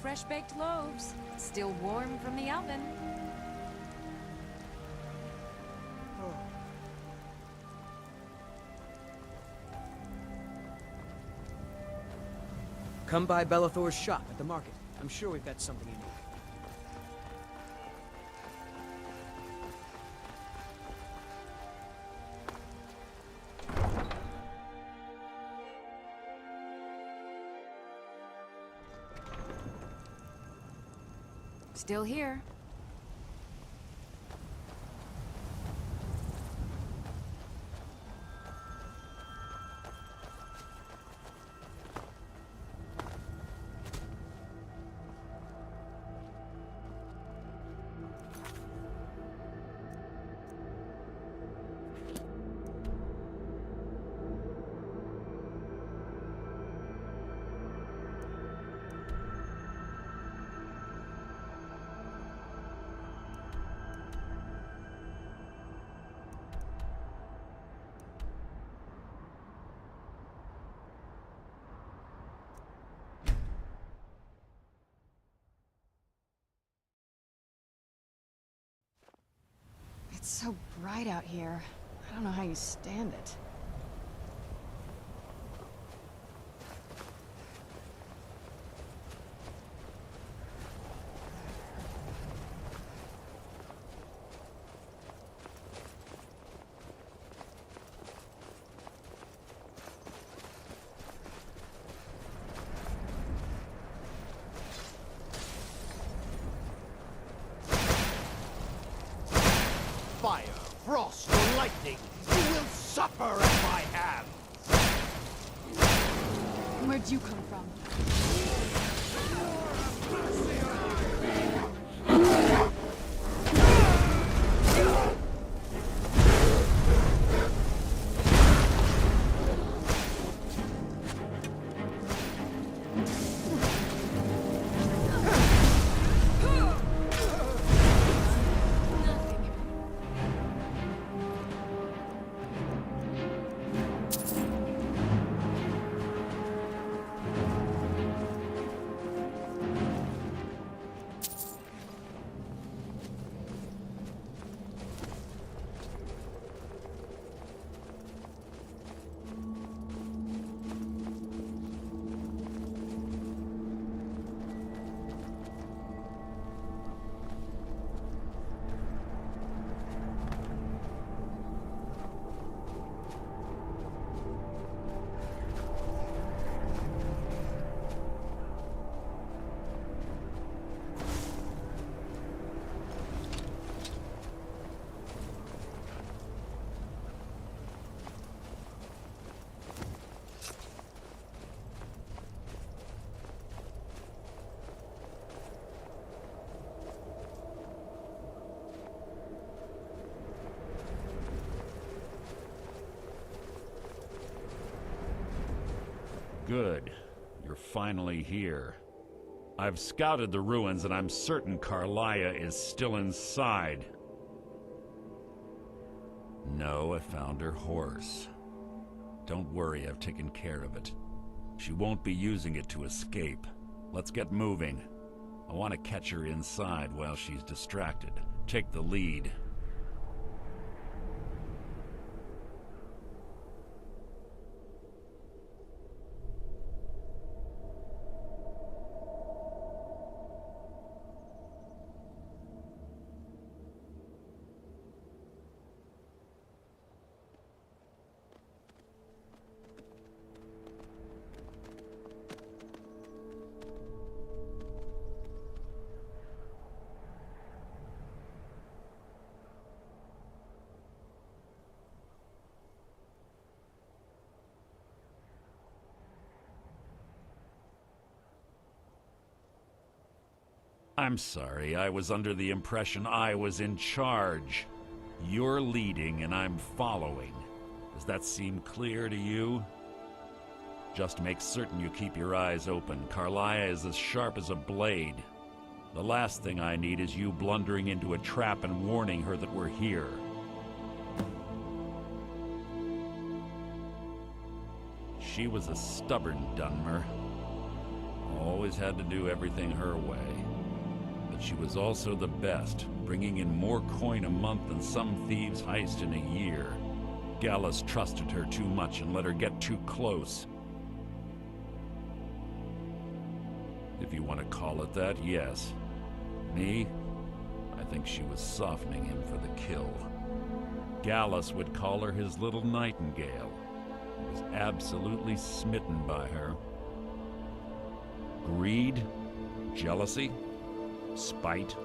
fresh-baked loaves, still warm from the oven. Come by Bellathor's shop at the market. I'm sure we've got something you need. Still here. It's so bright out here. I don't know how you stand it. Fire, frost, or lightning, you will suffer at my hands! Where'd you come from? Good. You're finally here. I've scouted the ruins and I'm certain Karliah is still inside. No, I found her horse. Don't worry, I've taken care of it. She won't be using it to escape. Let's get moving. I want to catch her inside while she's distracted. Take the lead. I'm sorry, I was under the impression I was in charge. You're leading and I'm following. Does that seem clear to you? Just make certain you keep your eyes open. Karliah is as sharp as a blade. The last thing I need is you blundering into a trap and warning her that we're here. She was a stubborn Dunmer. Always always had to do everything her way. But she was also the best, bringing in more coin a month than some thieves heist in a year. Gallus trusted her too much and let her get too close. If you want to call it that, yes. Me? I think she was softening him for the kill. Gallus would call her his little nightingale. He was absolutely smitten by her. Greed? Jealousy? Spite?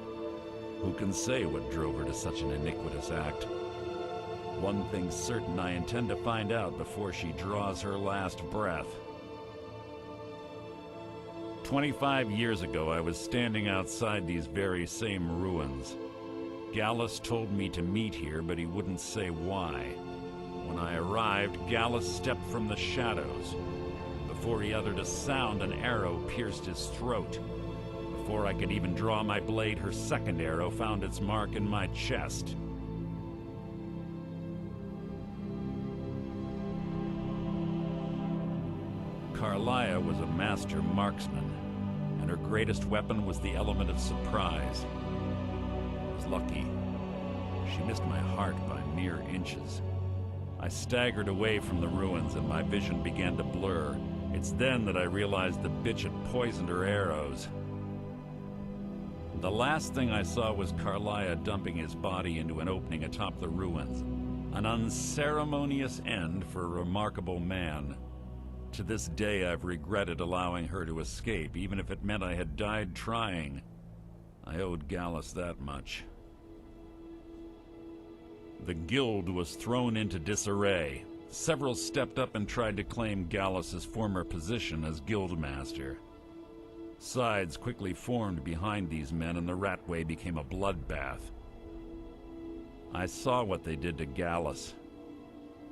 Who can say what drove her to such an iniquitous act? One thing's certain, I intend to find out before she draws her last breath. 25 years ago, I was standing outside these very same ruins. Gallus told me to meet here, but he wouldn't say why. When I arrived, Gallus stepped from the shadows. Before he uttered a sound, an arrow pierced his throat. Before I could even draw my blade, her second arrow found its mark in my chest. Karliah was a master marksman, and her greatest weapon was the element of surprise. I was lucky. She missed my heart by mere inches. I staggered away from the ruins, and my vision began to blur. It's then that I realized the bitch had poisoned her arrows. The last thing I saw was Karliah dumping his body into an opening atop the ruins. An unceremonious end for a remarkable man. To this day, I've regretted allowing her to escape, even if it meant I had died trying. I owed Gallus that much. The guild was thrown into disarray. Several stepped up and tried to claim Gallus's former position as guildmaster. Sides quickly formed behind these men, and the Ratway became a bloodbath. I saw what they did to Gallus.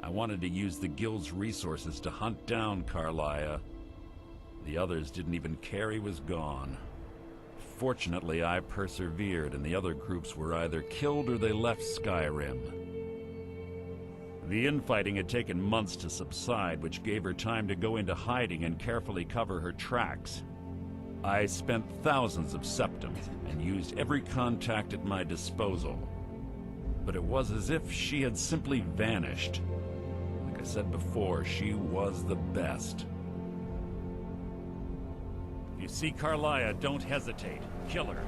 I wanted to use the guild's resources to hunt down Karliah. The others didn't even care he was gone. Fortunately, I persevered, and the other groups were either killed or they left Skyrim. The infighting had taken months to subside, which gave her time to go into hiding and carefully cover her tracks. I spent thousands of septums and used every contact at my disposal. But it was as if she had simply vanished. Like I said before, she was the best. If you see Karliah, don't hesitate. Kill her.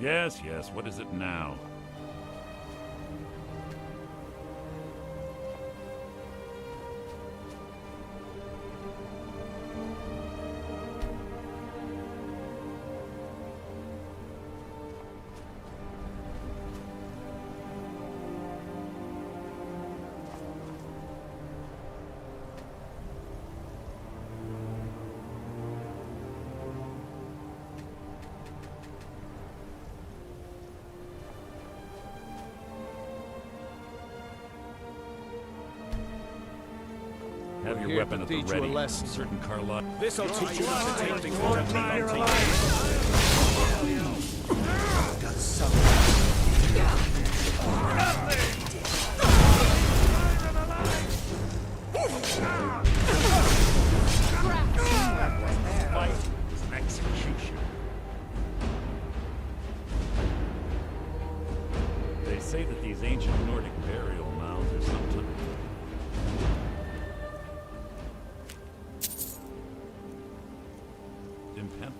Yes, yes, what is it now? Have your weapon at the ready. Certain Karliah. This'll teach you not to take things for granted. Fight is an execution. say that these ancient Nordic burial mounds are something. Impen.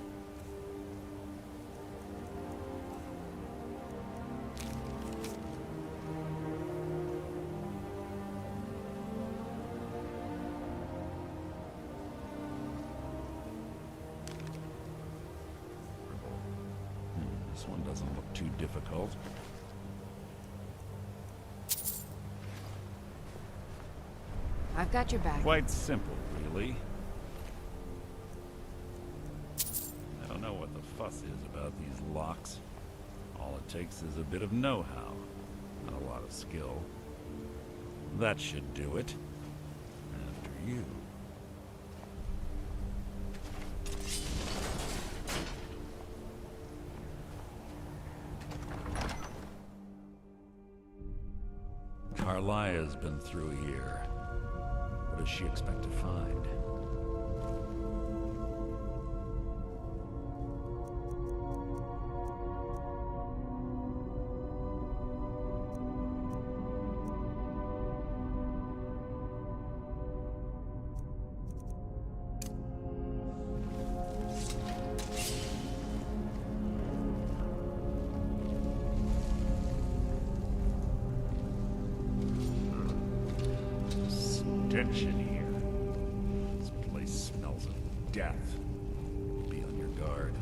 This one doesn't look too difficult. I've got your back. Quite simple, really. I don't know what the fuss is about these locks. All it takes is a bit of know-how, and a lot of skill. That should do it. After you. Karliah's been through here. What does she expect to find? Stench in here. This place smells of death. Be on your guard.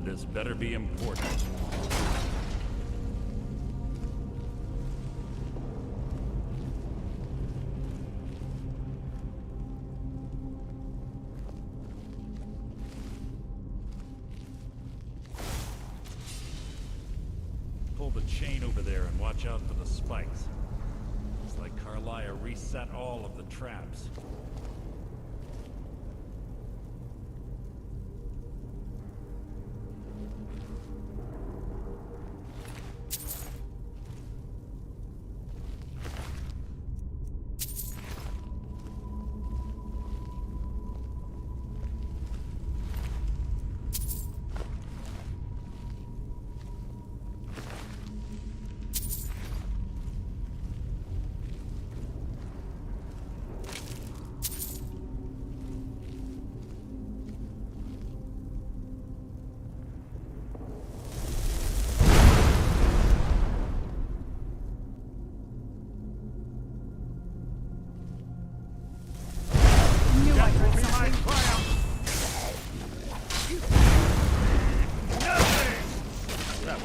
This better be important. Pull the chain over there and watch out for the spikes. Looks like Karliah reset all of the traps.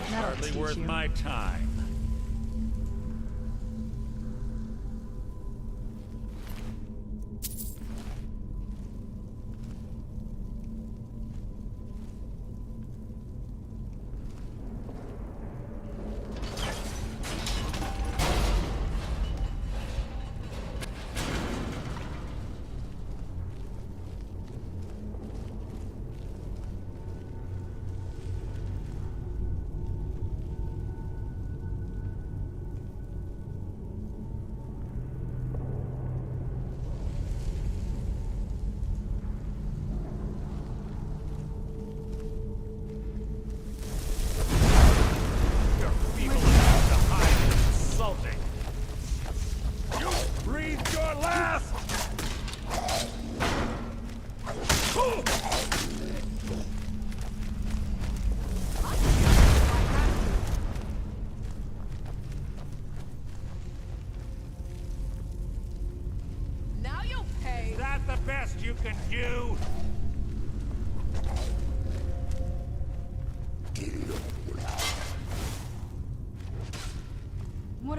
Hardly worth my time.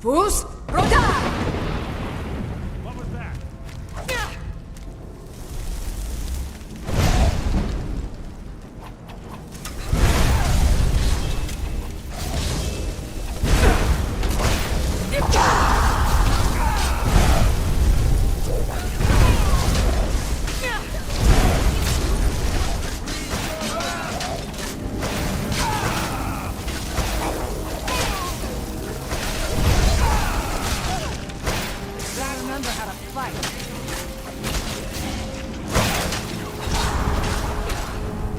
Fus Roda! What was that? Gotta remember how to fight.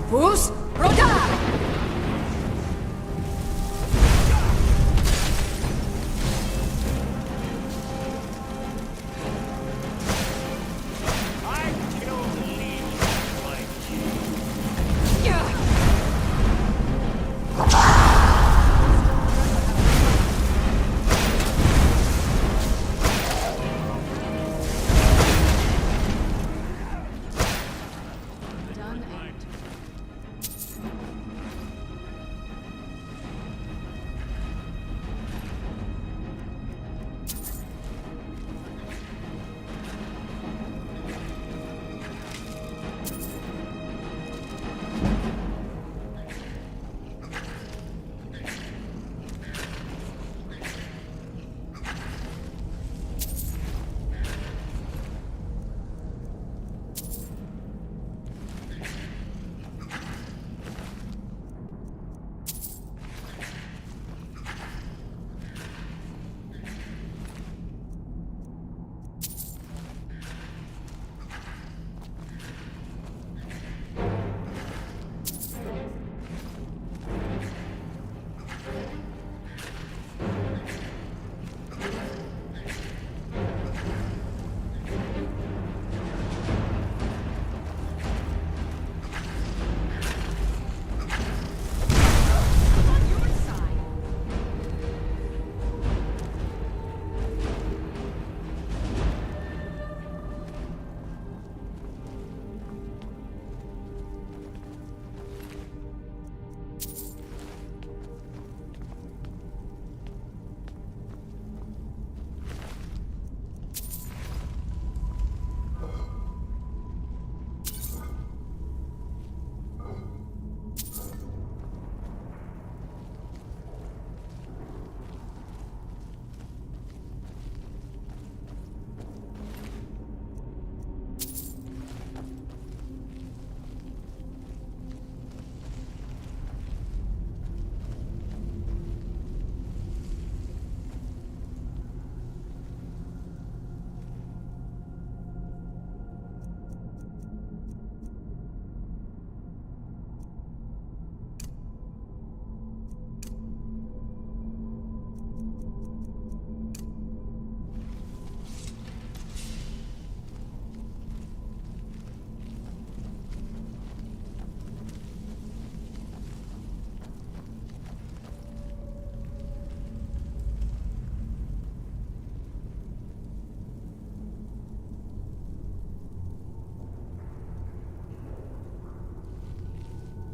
Fus Roda! I killed legions like you. Done and On your side.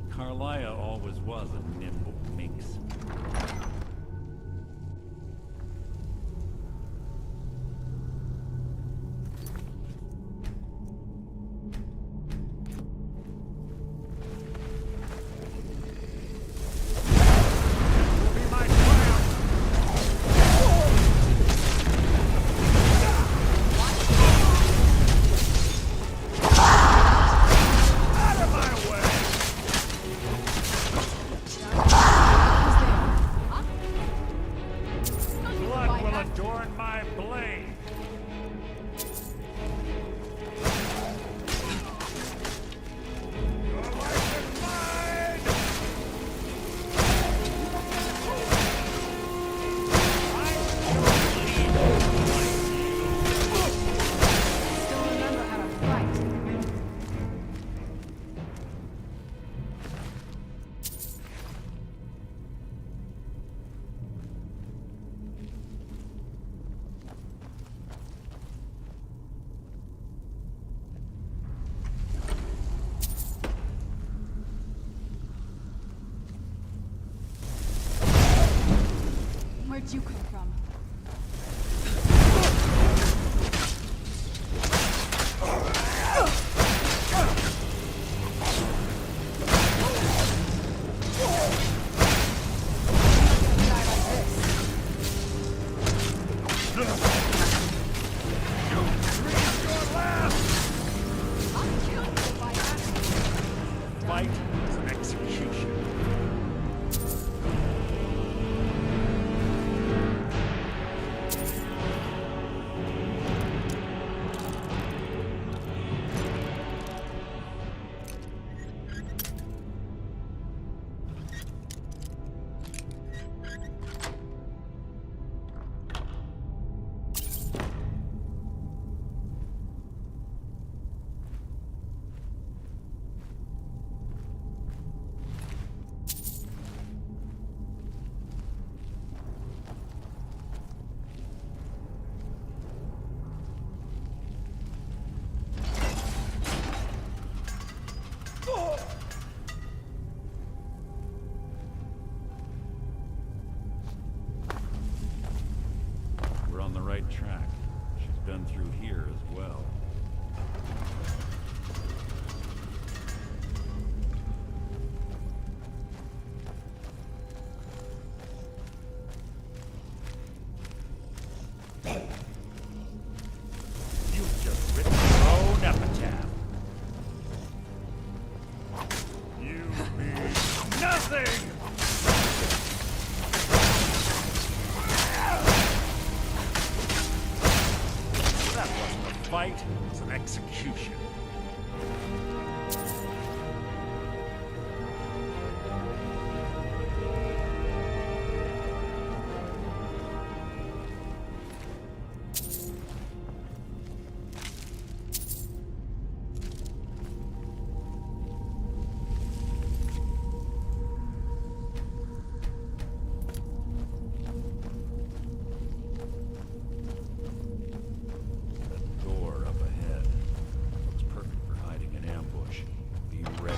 Karliah always was a nimble minx. Will be my triumph. Out of my way! Blood will adorn my blade. Your life is mine! I will lead still remember how to fight. Where'd you come from? right track. She's been through here as well. You've just written your own epitaph. You mean nothing! That wasn't a fight, it was an execution. Door up ahead. Looks perfect for hiding an ambush. Be ready.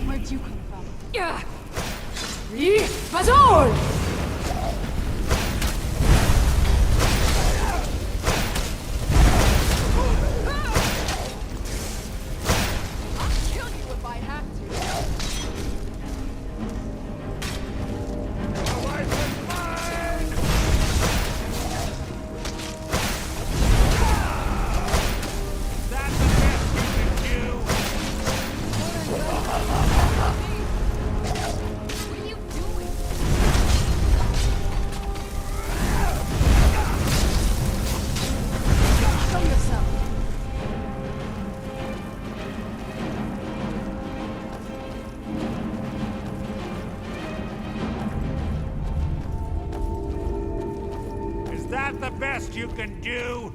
Where'd you come from? Yeah. Bazol! I'll kill you if I have to. That's the best you can do! What are you doing? Show yourself. Is that the best you can do?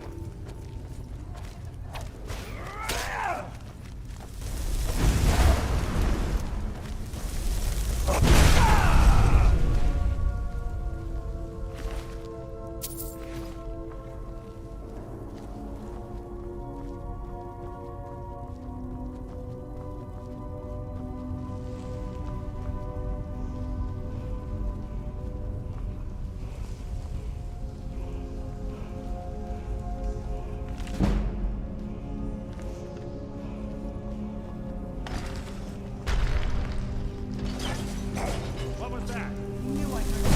What was that? Knew I heard.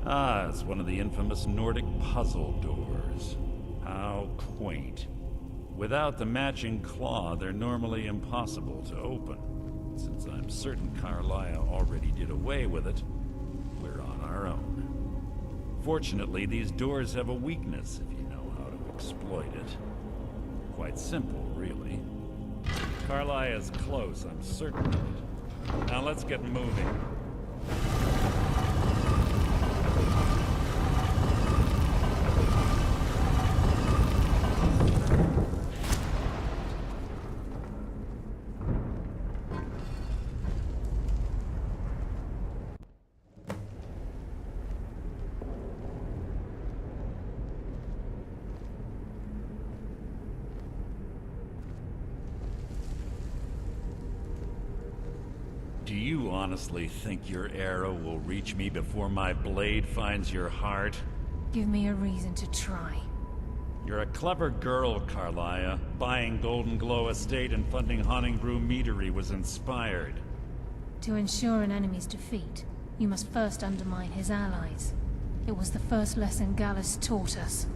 Ah, it's one of the infamous Nordic puzzle doors. How quaint. Without the matching claw, they're normally impossible to open. Since I'm certain Karliah already did away with it, we're on our own. Fortunately, these doors have a weakness if you know how to exploit it. Quite simple, really. Karliah is close, I'm certain of it. Now let's get moving. honestly think your arrow will reach me before my blade finds your heart? Give me a reason to try. You're a clever girl, Karliah. Buying Golden Glow Estate and funding Haunting Brew Meadery was inspired. To ensure an enemy's defeat, you must first undermine his allies. It was the first lesson Gallus taught us.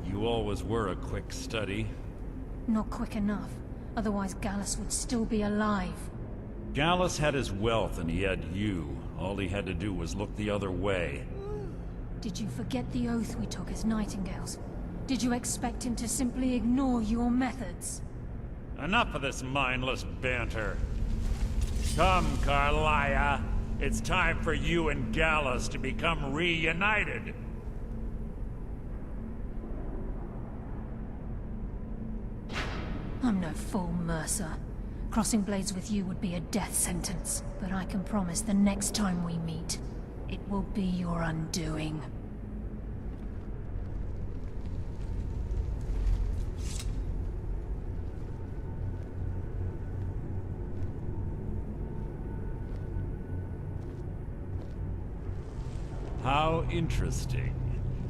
You always were a quick study. Not quick enough, otherwise Gallus would still be alive. Gallus had his wealth and he had you. All he had to do was look the other way. Did you forget the oath we took as Nightingales? Did you expect him to simply ignore your methods? Enough of this mindless banter. Come, Karliah. It's time for you and Gallus to become reunited. I'm no fool, Mercer. Crossing blades with you would be a death sentence. But I can promise the next time we meet, it will be your undoing. How interesting.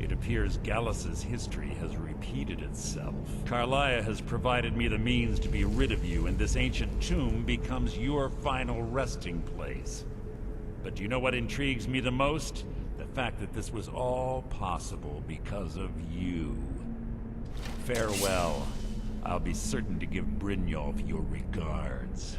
It appears Gallus's history has repeated itself. Karliah has provided me the means to be rid of you, and this ancient tomb becomes your final resting place. But do you know what intrigues me the most? The fact that this was all possible because of you. Farewell. I'll be certain to give Brynjolf your regards.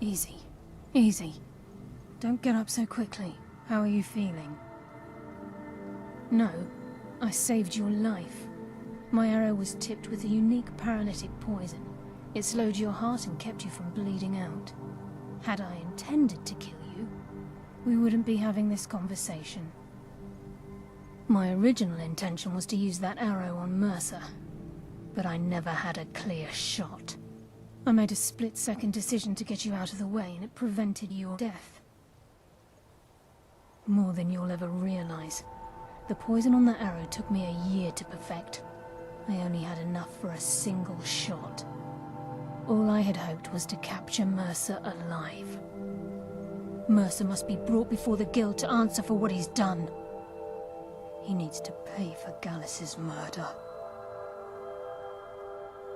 Easy. Easy. Don't get up so quickly. How are you feeling? No, I saved your life. My arrow was tipped with a unique paralytic poison. It slowed your heart and kept you from bleeding out. Had I intended to kill you, we wouldn't be having this conversation. My original intention was to use that arrow on Mercer, but I never had a clear shot. I made a split-second decision to get you out of the way, and it prevented your death. More than you'll ever realize. The poison on that arrow took me a year to perfect. I only had enough for a single shot. All I had hoped was to capture Mercer alive. Mercer must be brought before the Guild to answer for what he's done. He needs to pay for Gallus's murder.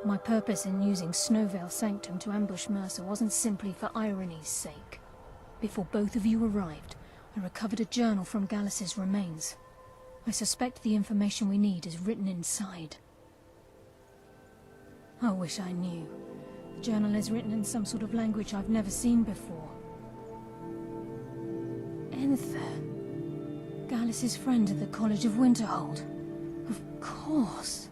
My purpose in using Snowvale Sanctum to ambush Mercer wasn't simply for irony's sake. Before both of you arrived, I recovered a journal from Gallus's remains. I suspect the information we need is written inside. I wish I knew. The journal is written in some sort of language I've never seen before. Enther. Gallus's friend at the College of Winterhold. Of course.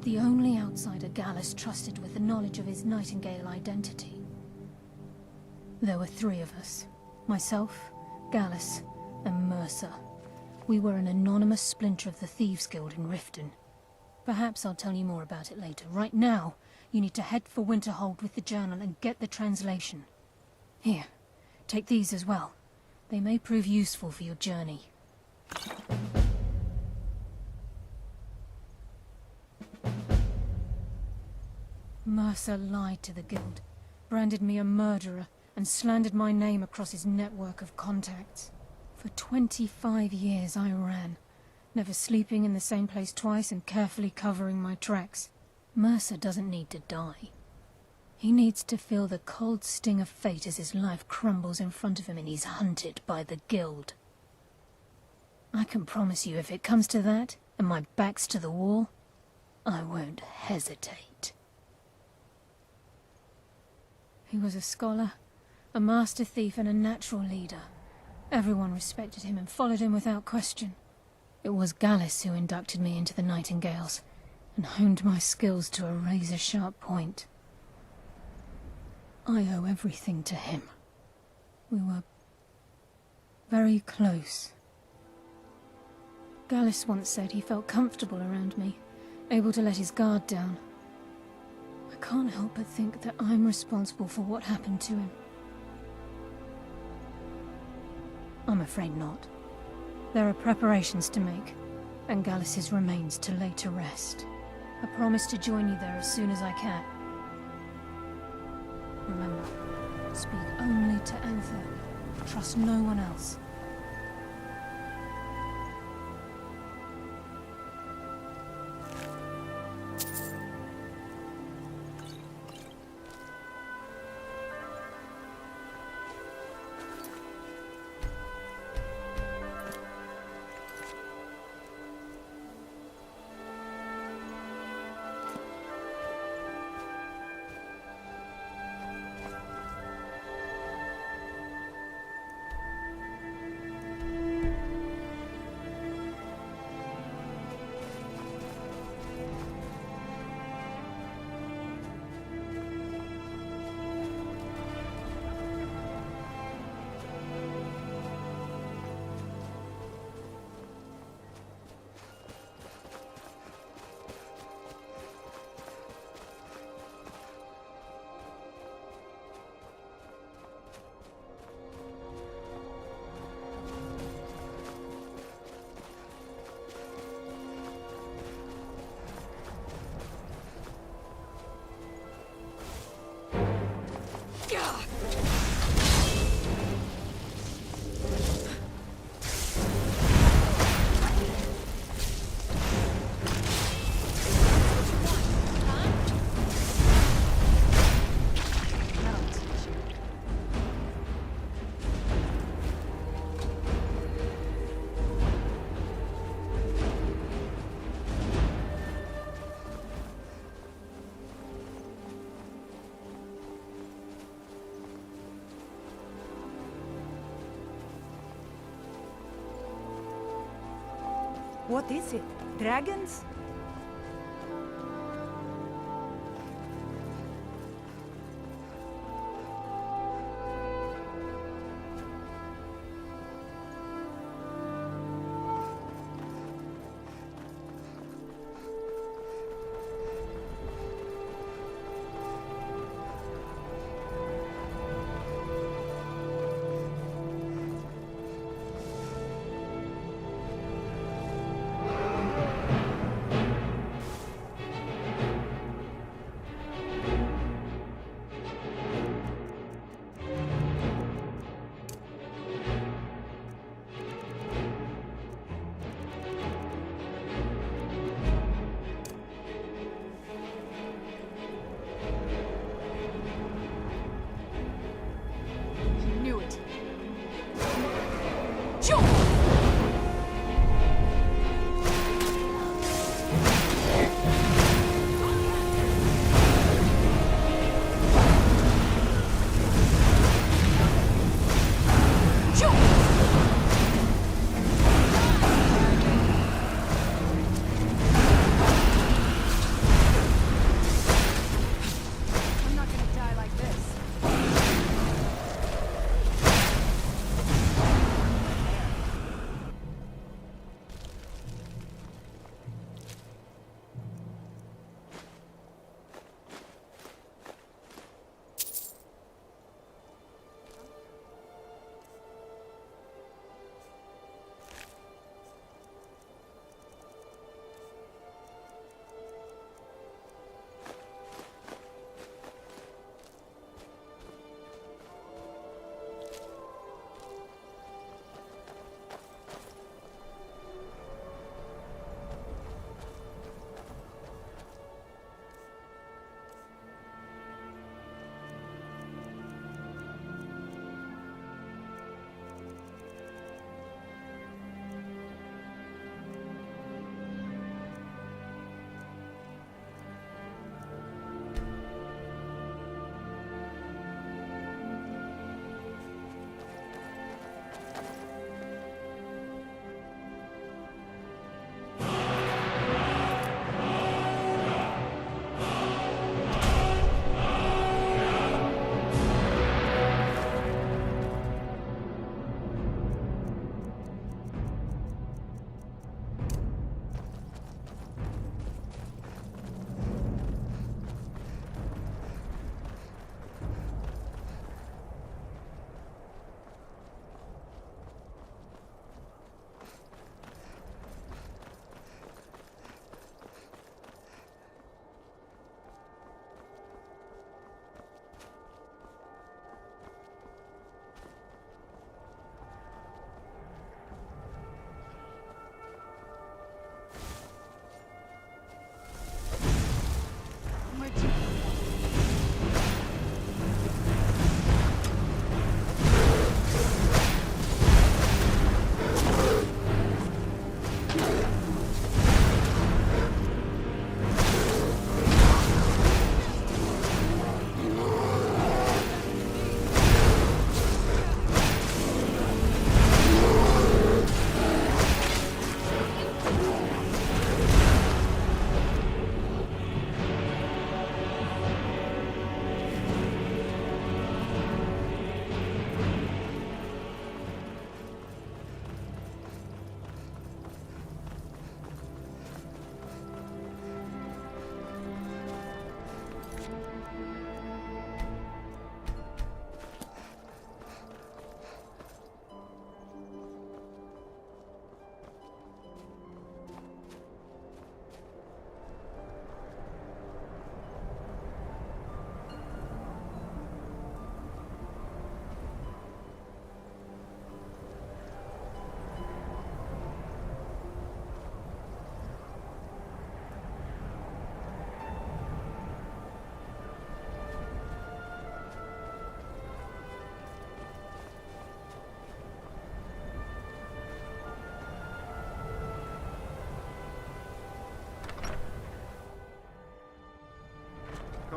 The only outsider Gallus trusted with the knowledge of his Nightingale identity. There were 3 of us. Myself, Gallus, and Mercer. We were an anonymous splinter of the Thieves' Guild in Riften. Perhaps I'll tell you more about it later. Right now, you need to head for Winterhold with the journal and get the translation. Here, take these as well. They may prove useful for your journey. Mercer lied to the Guild, branded me a murderer, and slandered my name across his network of contacts. For 25 years I ran, never sleeping in the same place twice and carefully covering my tracks. Mercer doesn't need to die. He needs to feel the cold sting of fate as his life crumbles in front of him and he's hunted by the Guild. I can promise you, if it comes to that, and my back's to the wall, I won't hesitate. He was a scholar, a master thief, and a natural leader. Everyone respected him and followed him without question. It was Gallus who inducted me into the Nightingales, and honed my skills to a razor-sharp point. I owe everything to him. We were very close. Gallus once said he felt comfortable around me, able to let his guard down. I can't help but think that I'm responsible for what happened to him. I'm afraid not. There are preparations to make, and Gallus's remains to lay to rest. I promise to join you there as soon as I can. Remember, speak only to Anther. Trust no one else. What is it? Dragons?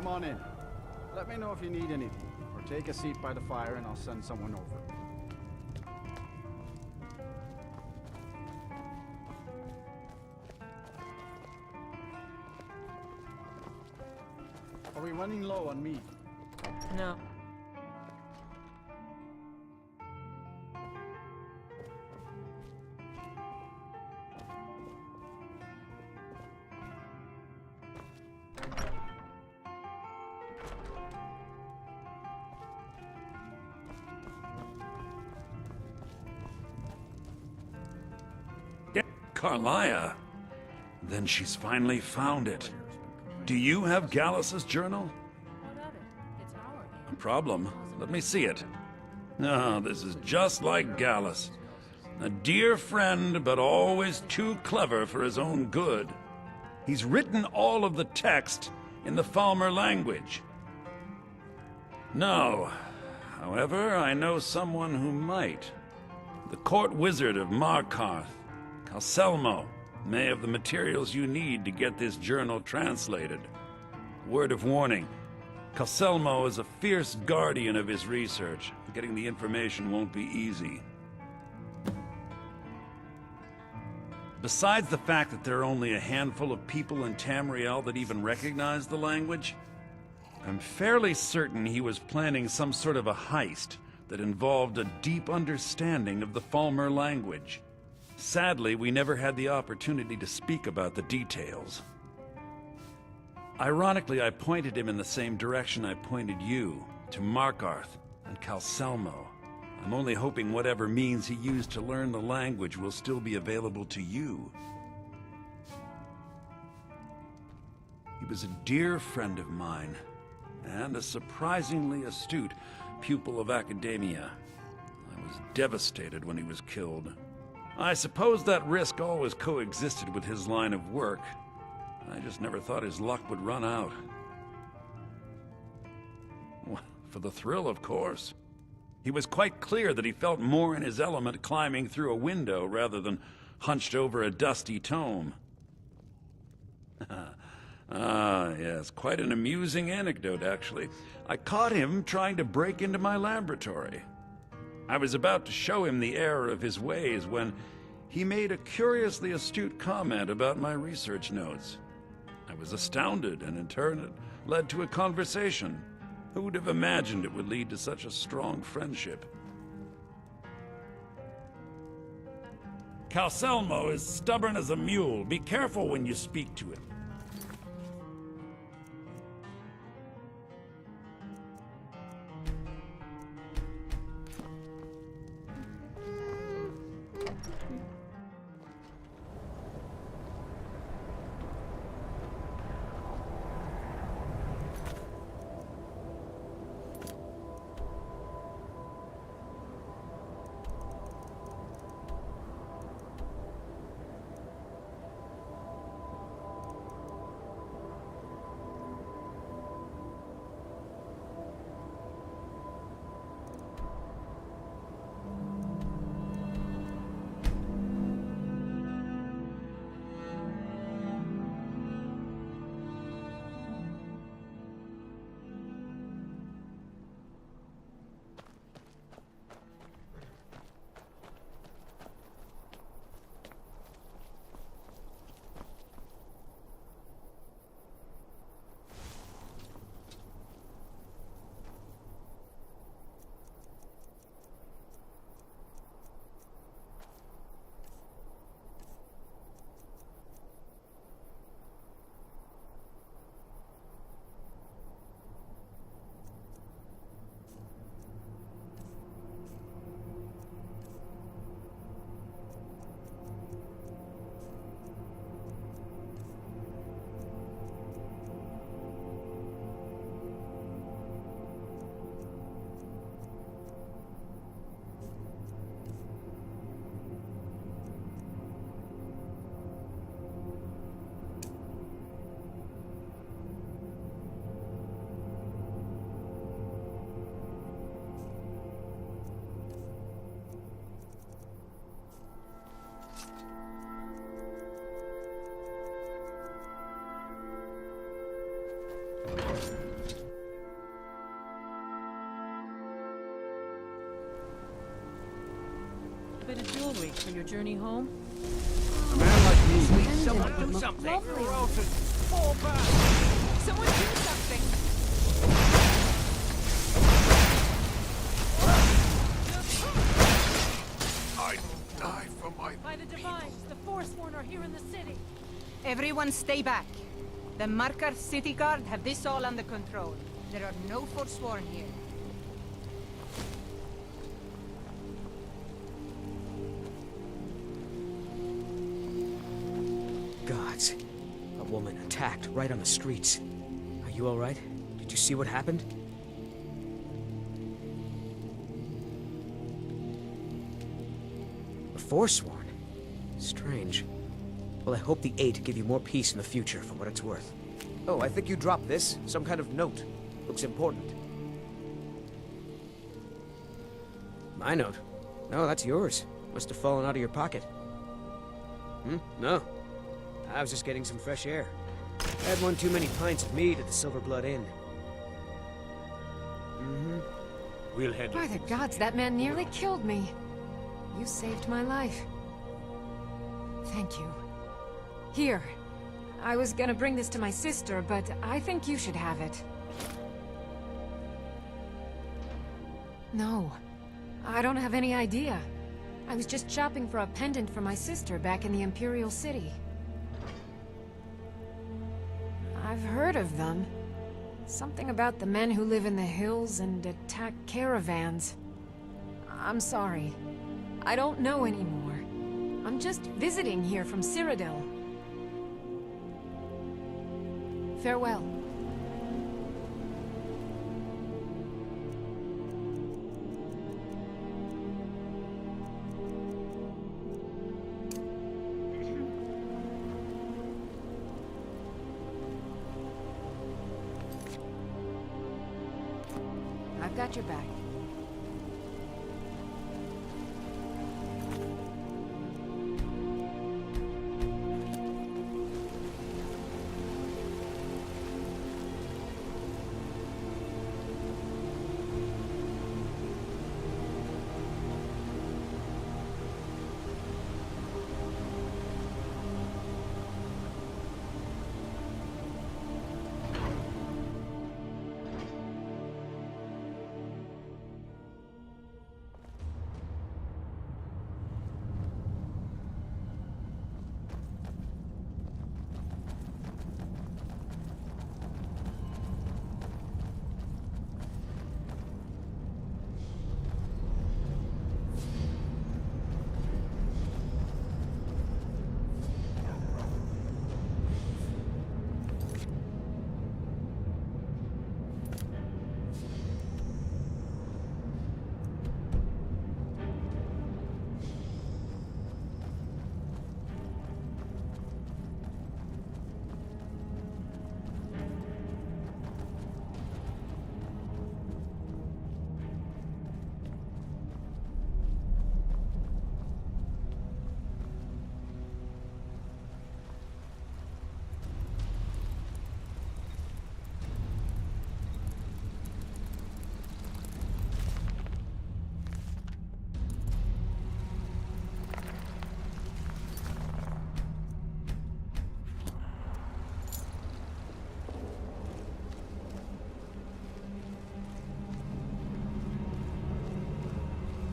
come on in. Let me know if you need anything, or take a seat by the fire and I'll send someone over. Are we running low on meat? No. Karliah. Then she's finally found it. Do you have Gallus's journal? What of it? It's our A problem? Let me see it. No, this is just like Gallus. A dear friend, but always too clever for his own good. He's written all of the text in the Falmer language. No. However, I know someone who might. The court wizard of Markarth, Calselmo, may have the materials you need to get this journal translated. Word of warning. Calselmo is a fierce guardian of his research. Getting the information won't be easy. Besides the fact that there are only a handful of people in Tamriel that even recognize the language, I'm fairly certain he was planning some sort of a heist that involved a deep understanding of the Falmer language. Sadly, we never had the opportunity to speak about the details. Ironically, I pointed him in the same direction I pointed you, to Markarth and Calselmo. I'm only hoping whatever means he used to learn the language will still be available to you. He was a dear friend of mine, and a surprisingly astute pupil of academia. I was devastated when he was killed. I suppose that risk always coexisted with his line of work. I just never thought his luck would run out. Well, for the thrill, of course. He was quite clear that he felt more in his element climbing through a window rather than hunched over a dusty tome. Ah, yes, quite an amusing anecdote, actually. I caught him trying to break into my laboratory. I was about to show him the error of his ways when he made a curiously astute comment about my research notes. I was astounded, and in turn it led to a conversation. Who would have imagined it would lead to such a strong friendship? Calselmo is stubborn as a mule. Be careful when you speak to him. bit of jewelry for your journey home? A man like me. Someone do something, or else it's fall back. Someone do something! I'd die for my By the Divines, the Forsworn are here in the city. Everyone stay back. The Marker City Guard have this all under control. There are no Forsworn here. Gods. A woman attacked right on the streets. Are you alright? Did you see what happened? A Forsworn? Strange. Well, I hope the Eight give you more peace in the future, for what it's worth. Oh, I think you dropped this. Some kind of note. Looks important. My note? No, that's yours. Must have fallen out of your pocket. No. I was just getting some fresh air. Had one too many pints of mead at the Silver Blood Inn. We'll head. By the gods, that man nearly killed me. You saved my life. Thank you. Here. I was gonna bring this to my sister, but I think you should have it. No. I don't have any idea. I was just shopping for a pendant for my sister back in the Imperial City. I've heard of them. Something about the men who live in the hills and attack caravans. I'm sorry. I don't know anymore. I'm just visiting here from Cyrodiil. Farewell. I've got your back.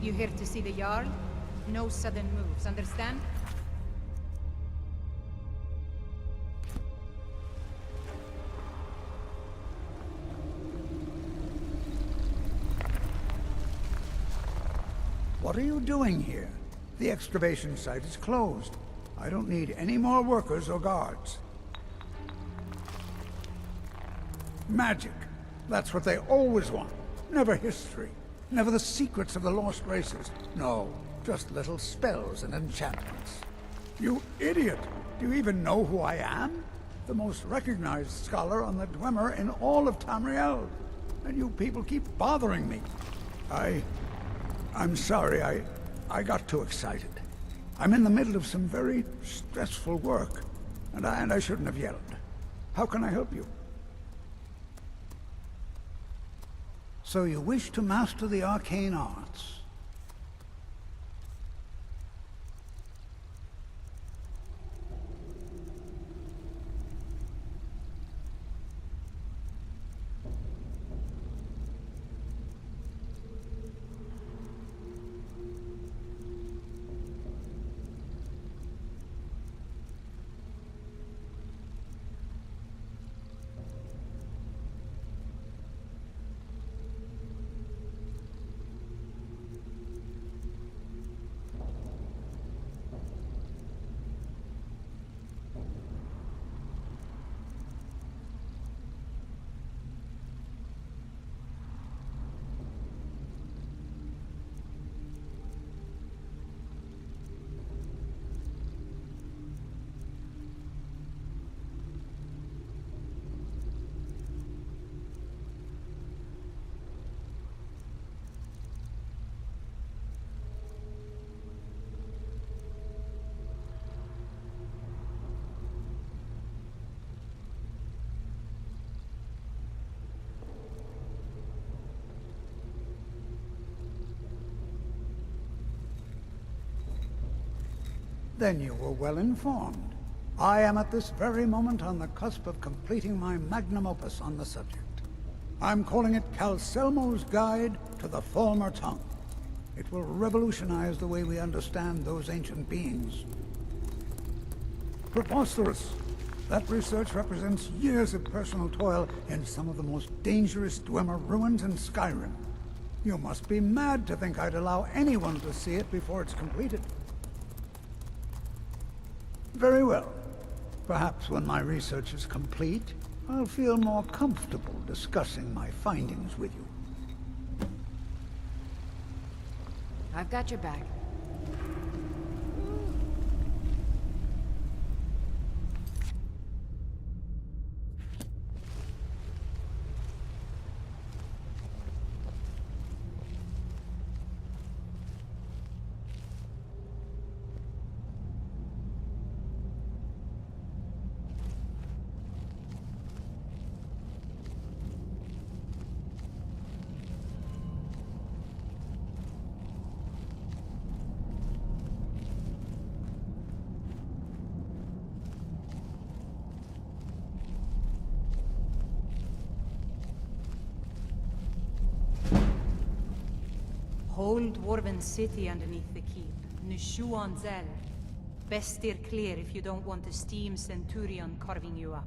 You here to see the Jarl? No sudden moves, understand? What are you doing here? The excavation site is closed. I don't need any more workers or guards. Magic. That's what they always want. Never history. Never the secrets of the lost races. No, just little spells and enchantments. You idiot! Do you even know who I am? The most recognized scholar on the Dwemer in all of Tamriel. And you people keep bothering me. I'm sorry, I got too excited. I'm in the middle of some very stressful work, and I shouldn't have yelled. How can I help you? So you wish to master the arcane arts? Then you were well informed. I am at this very moment on the cusp of completing my magnum opus on the subject. I'm calling it Calselmo's Guide to the Former Tongue. It will revolutionize the way we understand those ancient beings. Preposterous! That research represents years of personal toil in some of the most dangerous Dwemer ruins in Skyrim. You must be mad to think I'd allow anyone to see it before it's completed. Very well. Perhaps when my research is complete, I'll feel more comfortable discussing my findings with you. I've got your back. Whole dwarven city underneath the keep. Nishuan Zel. Best steer clear if you don't want a steam centurion carving you up.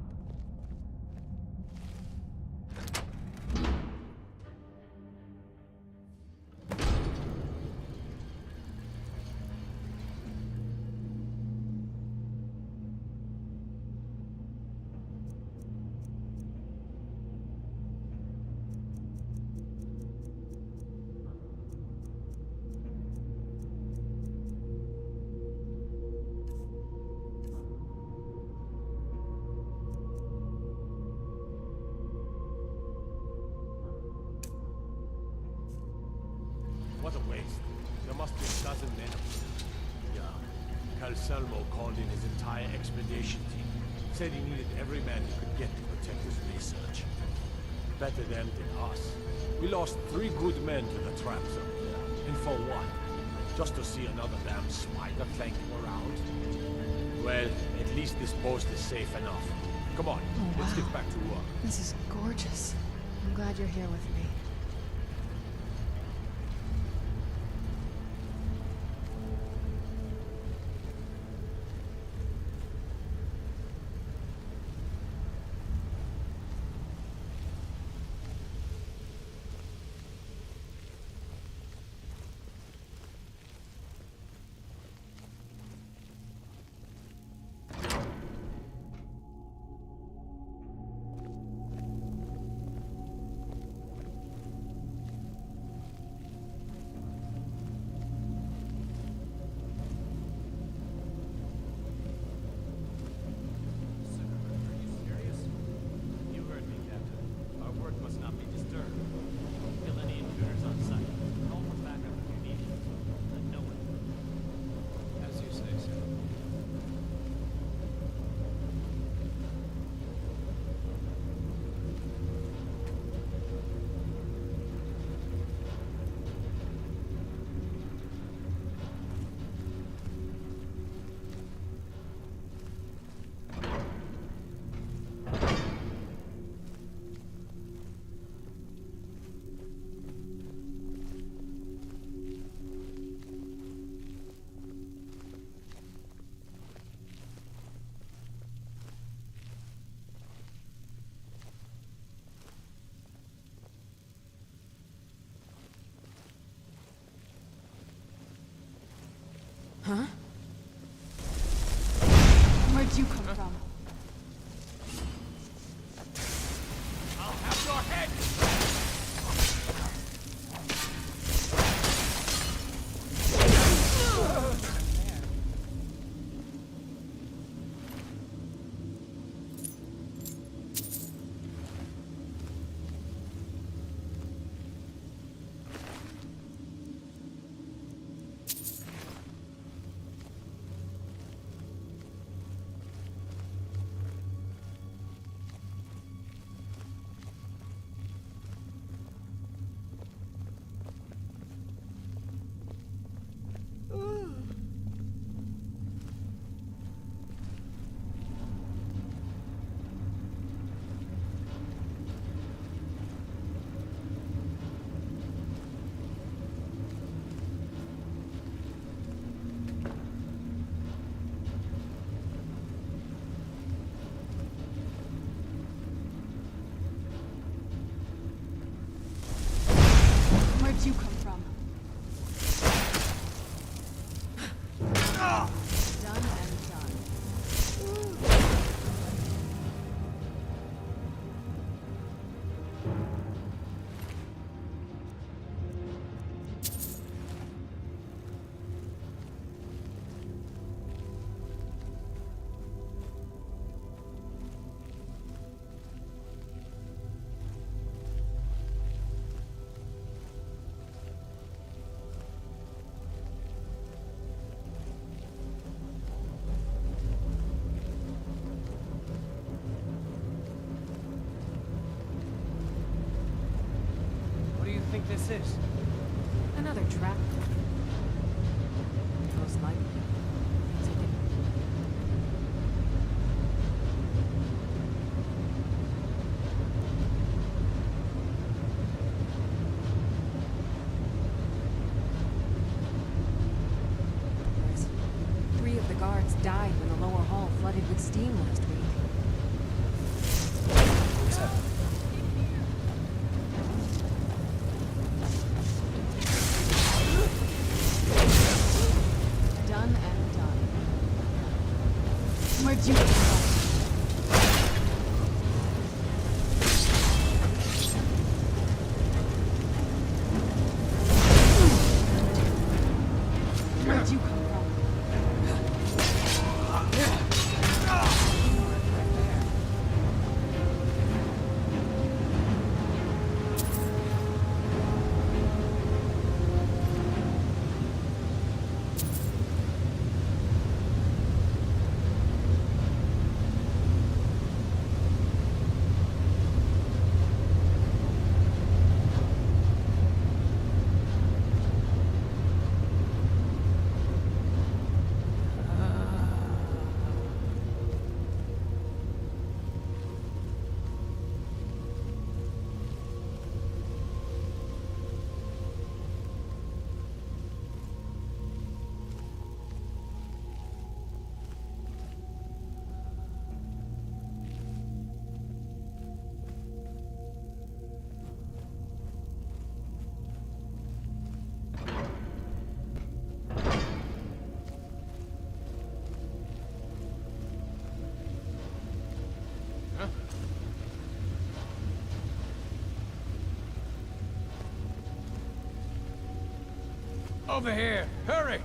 What a waste. There must be a dozen men. Yeah. Calselmo called in his entire expedition team. Said he needed every man he could get to protect his research. Better them than us. We lost 3 good men to the traps up there. And for what? Just to see another damn spider clanking around? Well, at least this post is safe enough. Come on, let's get back to work. This is gorgeous. I'm glad you're here with me. Huh? Where'd you come from? I'll have your head! Done and done. What do you think this is? Another trap. Most likely. Take it. Boys, 3 of the guards died when the lower hall flooded with steam last week. What's happening? Done and done. Where'd you come from? Where'd you come from? Over here! Hurry!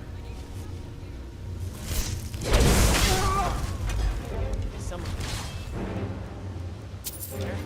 Someone. There?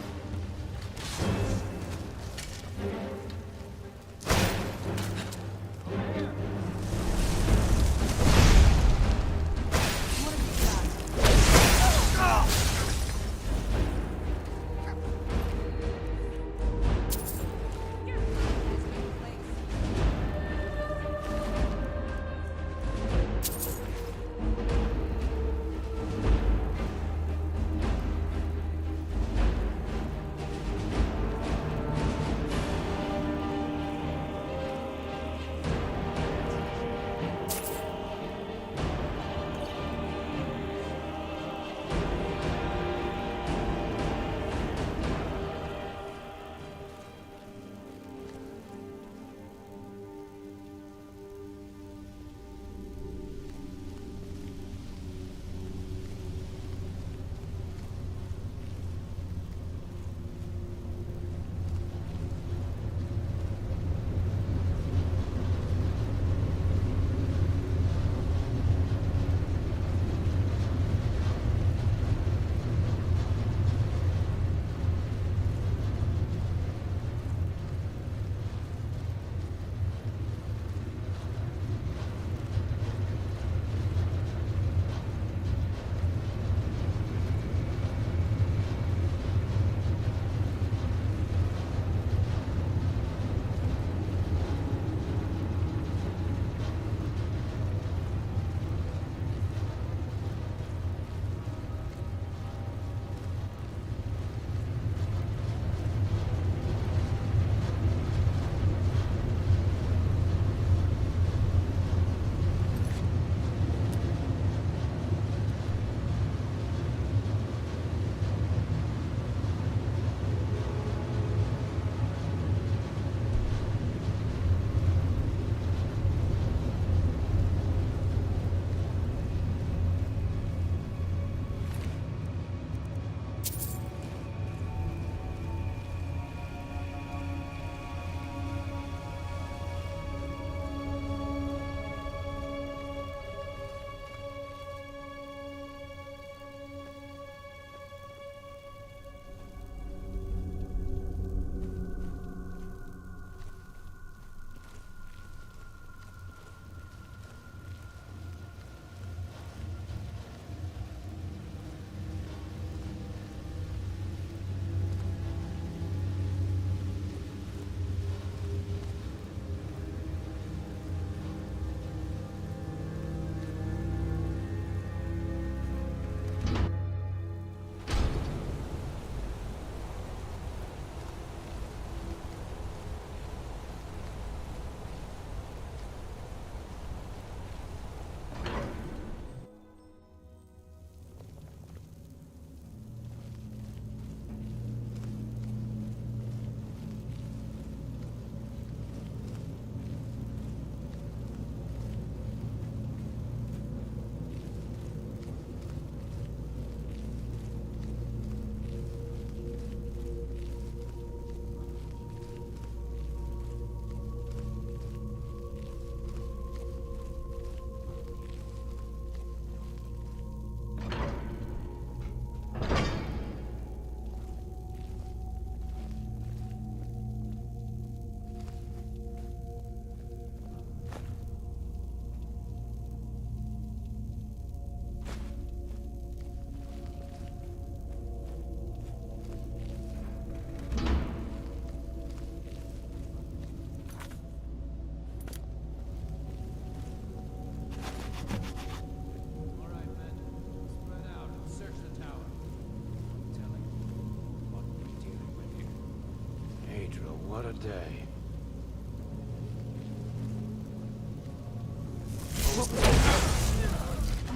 day.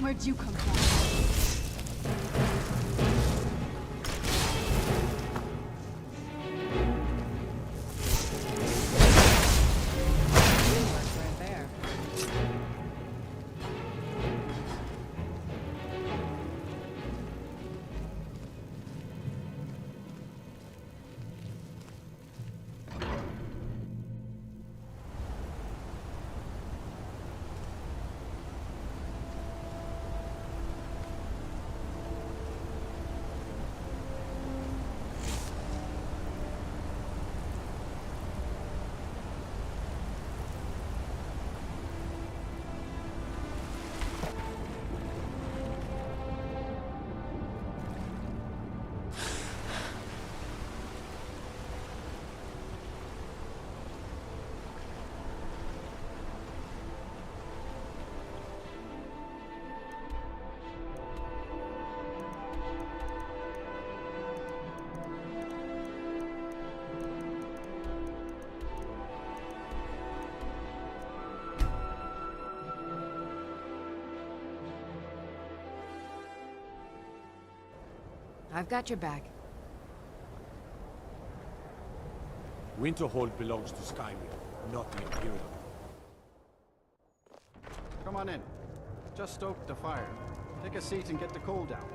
Where'd you come from? Right there. I've got your back. Winterhold belongs to Skyrim, not the Imperium. Come on in. Just stoke the fire. Take a seat and get the cold out.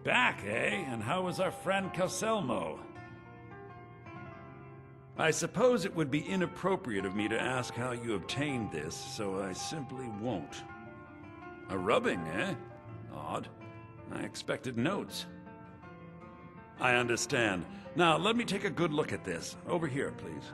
Back, eh? And how is our friend Calselmo? I suppose it would be inappropriate of me to ask how you obtained this, so I simply won't. A rubbing, eh? Odd. I expected notes. I understand. Now, let me take a good look at this. Over here, please.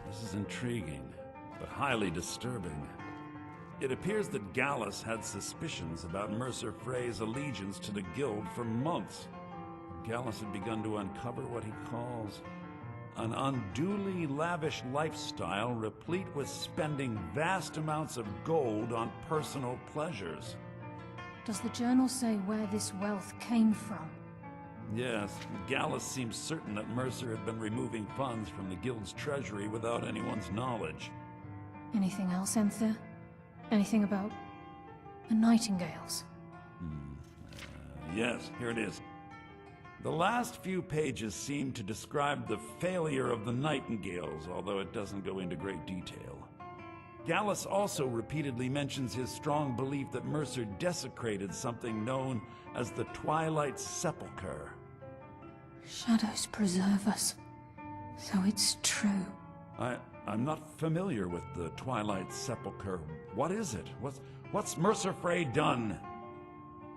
This is intriguing, but highly disturbing. It appears that Gallus had suspicions about Mercer Frey's allegiance to the Guild for months. Gallus had begun to uncover what he calls an unduly lavish lifestyle replete with spending vast amounts of gold on personal pleasures. Does the journal say where this wealth came from? Yes, Gallus seems certain that Mercer had been removing funds from the Guild's treasury without anyone's knowledge. Anything else, Enther? Anything about the Nightingales? Yes, here it is. The last few pages seem to describe the failure of the Nightingales, although it doesn't go into great detail. Gallus also repeatedly mentions his strong belief that Mercer desecrated something known as the Twilight Sepulchre. Shadows preserve us. So it's true. I'm not familiar with the Twilight Sepulchre. What is it? What's Mercer Frey done?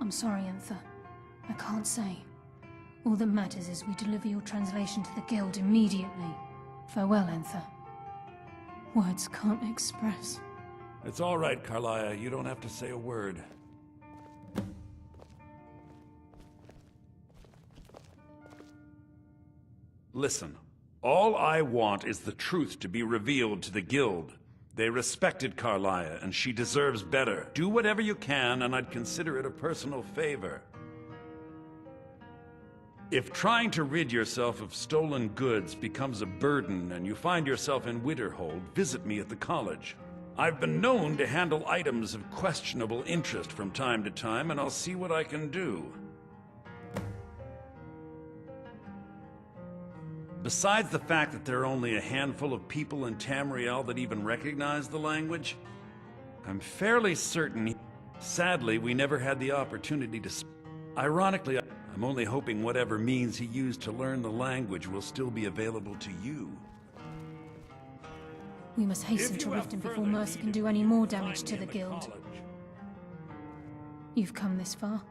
I'm sorry, Enther. I can't say. All that matters is we deliver your translation to the Guild immediately. Farewell, Enther. Words can't express. It's all right, Karliah. You don't have to say a word. Listen, all I want is the truth to be revealed to the Guild. They respected Karliah, and she deserves better. Do whatever you can, and I'd consider it a personal favor. If trying to rid yourself of stolen goods becomes a burden and you find yourself in Winterhold, visit me at the college. I've been known to handle items of questionable interest from time to time, and I'll see what I can do. Besides the fact that there are only a handful of people in Tamriel that even recognize the language, I'm fairly certain. Sadly, we never had the opportunity to. Ironically, I'm only hoping whatever means he used to learn the language will still be available to you. We must hasten to Riften before Mercer can do any more damage to the Guild. You've come this far,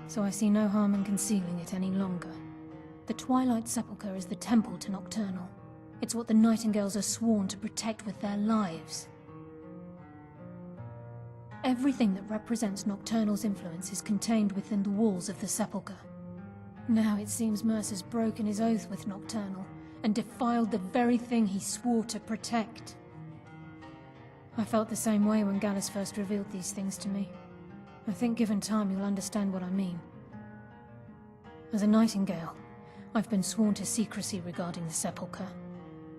so I see no harm in concealing it any longer. The Twilight Sepulchre is the temple to Nocturnal. It's what the Nightingales are sworn to protect with their lives. Everything that represents Nocturnal's influence is contained within the walls of the Sepulchre. Now it seems Mercer's broken his oath with Nocturnal and defiled the very thing he swore to protect. I felt the same way when Gallus first revealed these things to me. I think given time you'll understand what I mean. As a Nightingale, I've been sworn to secrecy regarding the Sepulchre.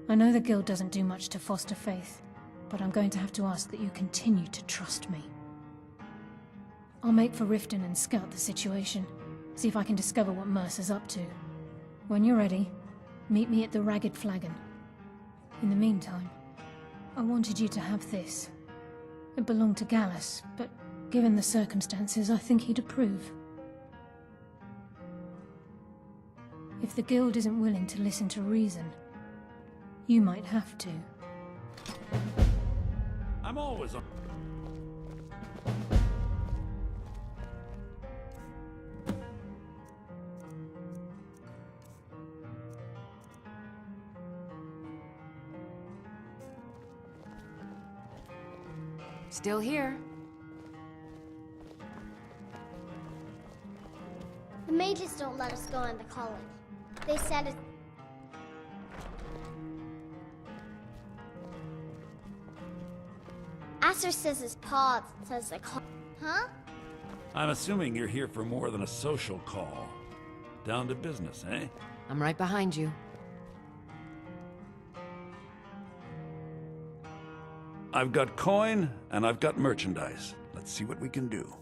I know the Guild doesn't do much to foster faith, but I'm going to have to ask that you continue to trust me. I'll make for Riften and scout the situation, see if I can discover what Mercer's up to. When you're ready, meet me at the Ragged Flagon. In the meantime, I wanted you to have this. It belonged to Gallus, but given the circumstances, I think he'd approve. If the Guild isn't willing to listen to reason, you might have to. I'm always on. Still here. The mages don't let us go into college. They said it. Aster says his paw says the call. Huh? I'm assuming you're here for more than a social call. Down to business, eh? I'm right behind you. I've got coin, and I've got merchandise. Let's see what we can do.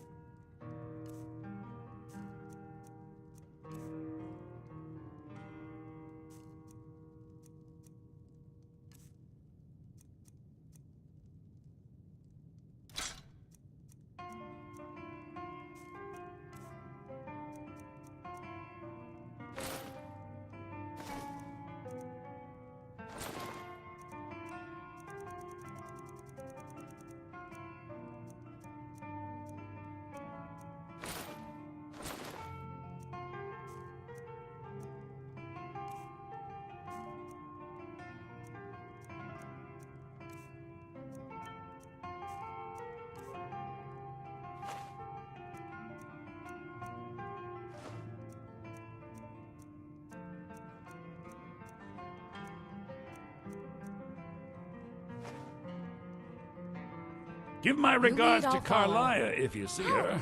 Give my regards to Karliah if you see her.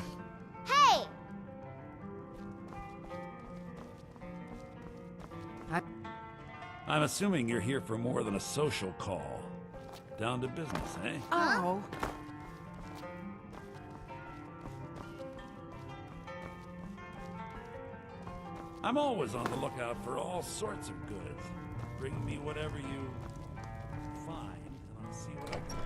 Hey! I'm assuming you're here for more than a social call. Down to business, eh? Oh. I'm always on the lookout for all sorts of goods. Bring me whatever you find, and I'll see what I can do.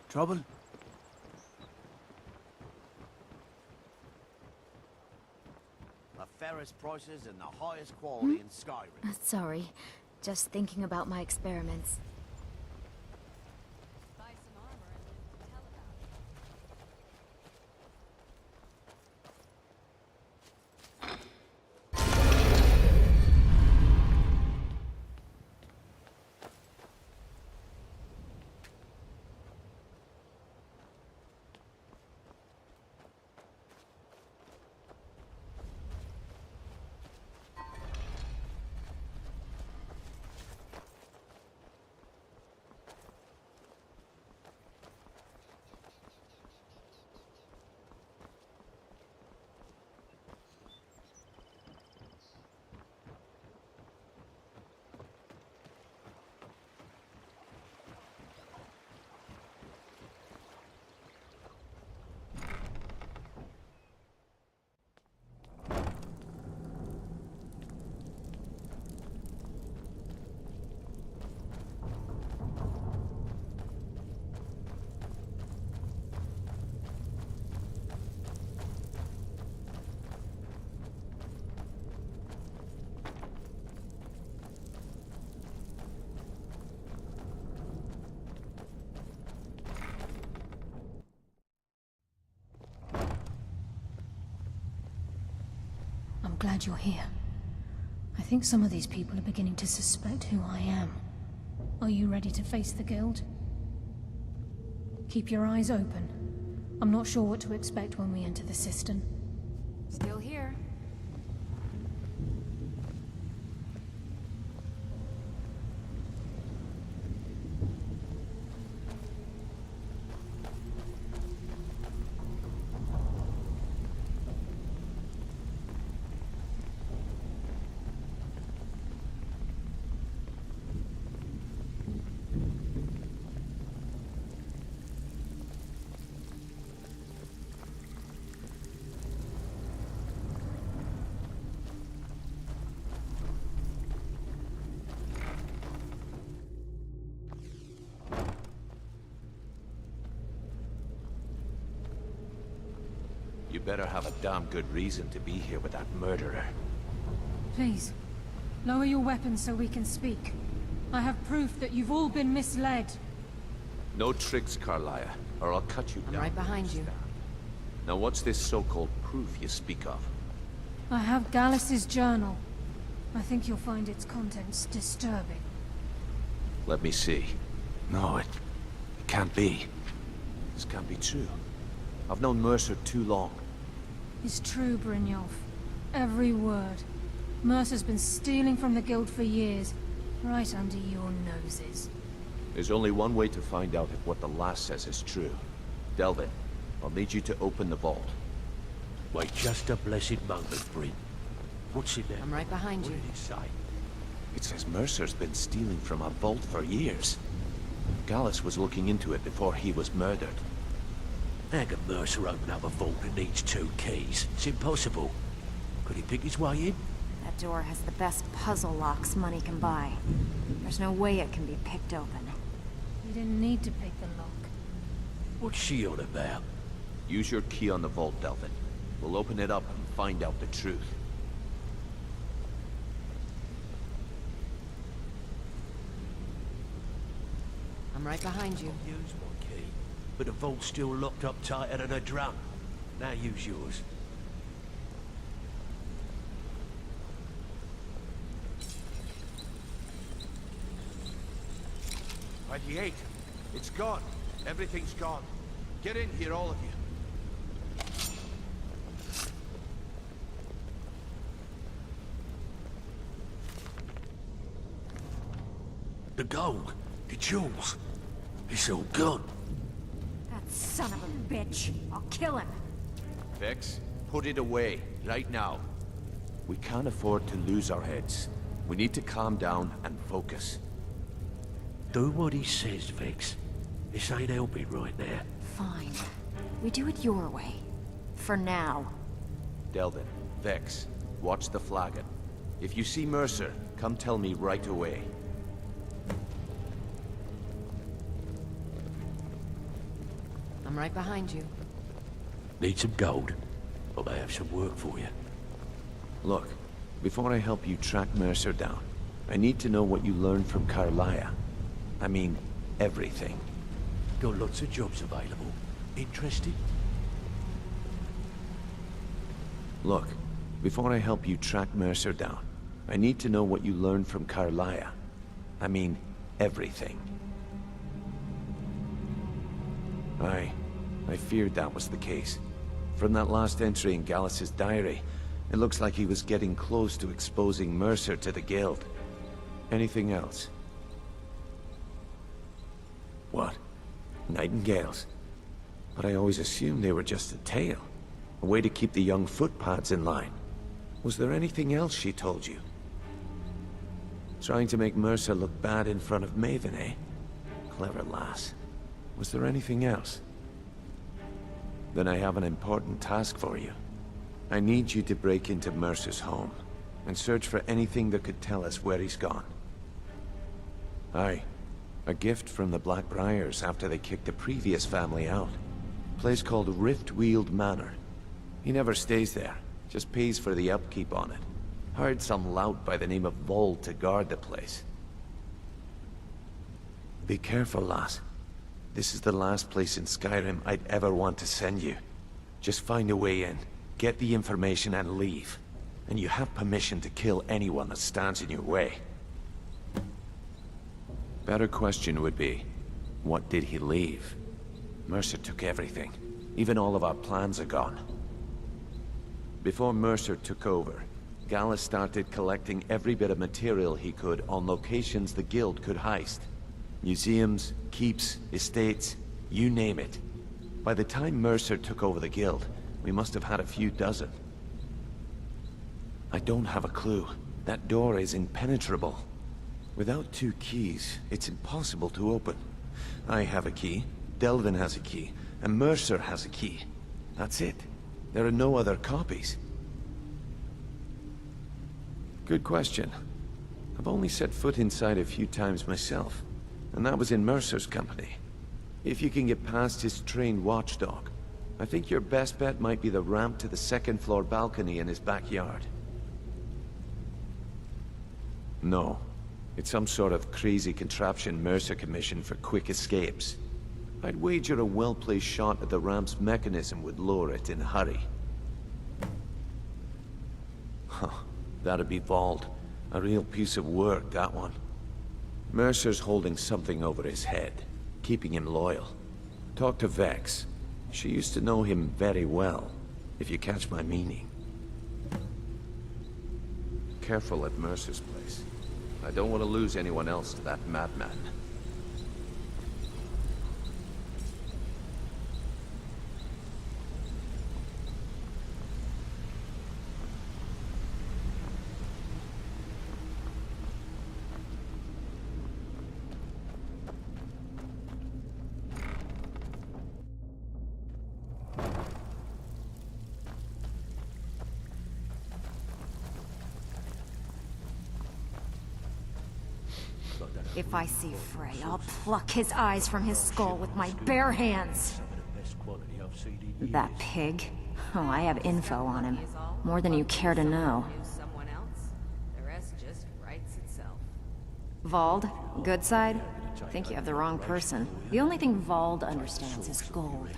Trouble? The fairest prices and the highest quality in Skyrim. Sorry, just thinking about my experiments. Buy some armor and tell about it. glad you're here. I think some of these people are beginning to suspect who I am. Are you ready to face the Guild? Keep your eyes open. I'm not sure what to expect when we enter the cistern. Still here. You better have a damn good reason to be here with that murderer. Please, lower your weapons so we can speak. I have proof that you've all been misled. No tricks, Karliah, or I'll cut you down. I'm right behind you. Now what's this so-called proof you speak of? I have Gallus's journal. I think you'll find its contents disturbing. Let me see. No, it can't be. This can't be true. I've known Mercer too long. It's true, Brynjolf. Every word. Mercer's been stealing from the Guild for years, right under your noses. There's only one way to find out if what the lass says is true. Delvin, I'll need you to open the vault. Wait just a blessed moment, Bryn. What's in there? I'm right behind you. What did it say? It says Mercer's been stealing from our vault for years. Gallus was looking into it before he was murdered. How can Mercer open up a vault that needs 2 keys? It's impossible. Could he pick his way in? That door has the best puzzle locks money can buy. There's no way it can be picked open. You didn't need to pick the lock. What's she on about? Use your key on the vault, Delvin. We'll open it up and find out the truth. I'm right behind you. Use my key, but the vault's still locked up tighter than a drum. Now use yours. 28. It's gone. Everything's gone. Get in here, all of you. The gold, the jewels, it's all gone. That son of a bitch. I'll kill him. Vex, put it away, right now. We can't afford to lose our heads. We need to calm down and focus. Do what he says, Vex. This ain't helping right now. Fine. We do it your way. For now. Delvin, Vex, watch the flagon. If you see Mercer, come tell me right away. I'm right behind you. Need some gold? I may have some work for you. Look, before I help you track Mercer down, I need to know what you learned from Karliah. I mean, everything. Got lots of jobs available. Interested? Look, before I help you track Mercer down, I need to know what you learned from Karliah. I mean, everything. I feared that was the case. From that last entry in Gallus's diary, it looks like he was getting close to exposing Mercer to the Guild. Anything else? What? Nightingales? But I always assumed they were just a tale. A way to keep the young footpads in line. Was there anything else she told you? Trying to make Mercer look bad in front of Maven, eh? Clever lass. Was there anything else? Then I have an important task for you. I need you to break into Mercer's home, and search for anything that could tell us where he's gone. Aye. A gift from the Blackbriars after they kicked the previous family out. Place called Riftweald Manor. He never stays there, just pays for the upkeep on it. Hired some lout by the name of Vol to guard the place. Be careful, lass. This is the last place in Skyrim I'd ever want to send you. Just find a way in, get the information and leave. and you have permission to kill anyone that stands in your way. Better question would be, what did he leave? Mercer took everything. Even all of our plans are gone. Before Mercer took over, Gallus started collecting every bit of material he could on locations the Guild could heist. Museums, keeps, estates, you name it. By the time Mercer took over the Guild, we must have had a few dozen. I don't have a clue. That door is impenetrable. Without 2 keys, it's impossible to open. I have a key, Delvin has a key, and Mercer has a key. That's it. There are no other copies. Good question. I've only set foot inside a few times myself, and that was in Mercer's company. If you can get past his trained watchdog, I think your best bet might be the ramp to the 2nd floor balcony in his backyard. No. It's some sort of crazy contraption Mercer commissioned for quick escapes. I'd wager a well-placed shot at the ramp's mechanism would lower it in a hurry. Huh. That'd be Vault. A real piece of work, that one. Mercer's holding something over his head, keeping him loyal. Talk to Vex. She used to know him very well, if you catch my meaning. Careful at Mercer's place. I don't want to lose anyone else to that madman. If I see Frey, I'll pluck his eyes from his skull with my bare hands. That pig? Oh, I have info on him. More than you care to know. Someone else. The rest just writes itself. Vald? Good side? Think you have the wrong person. The only thing Vald understands is gold.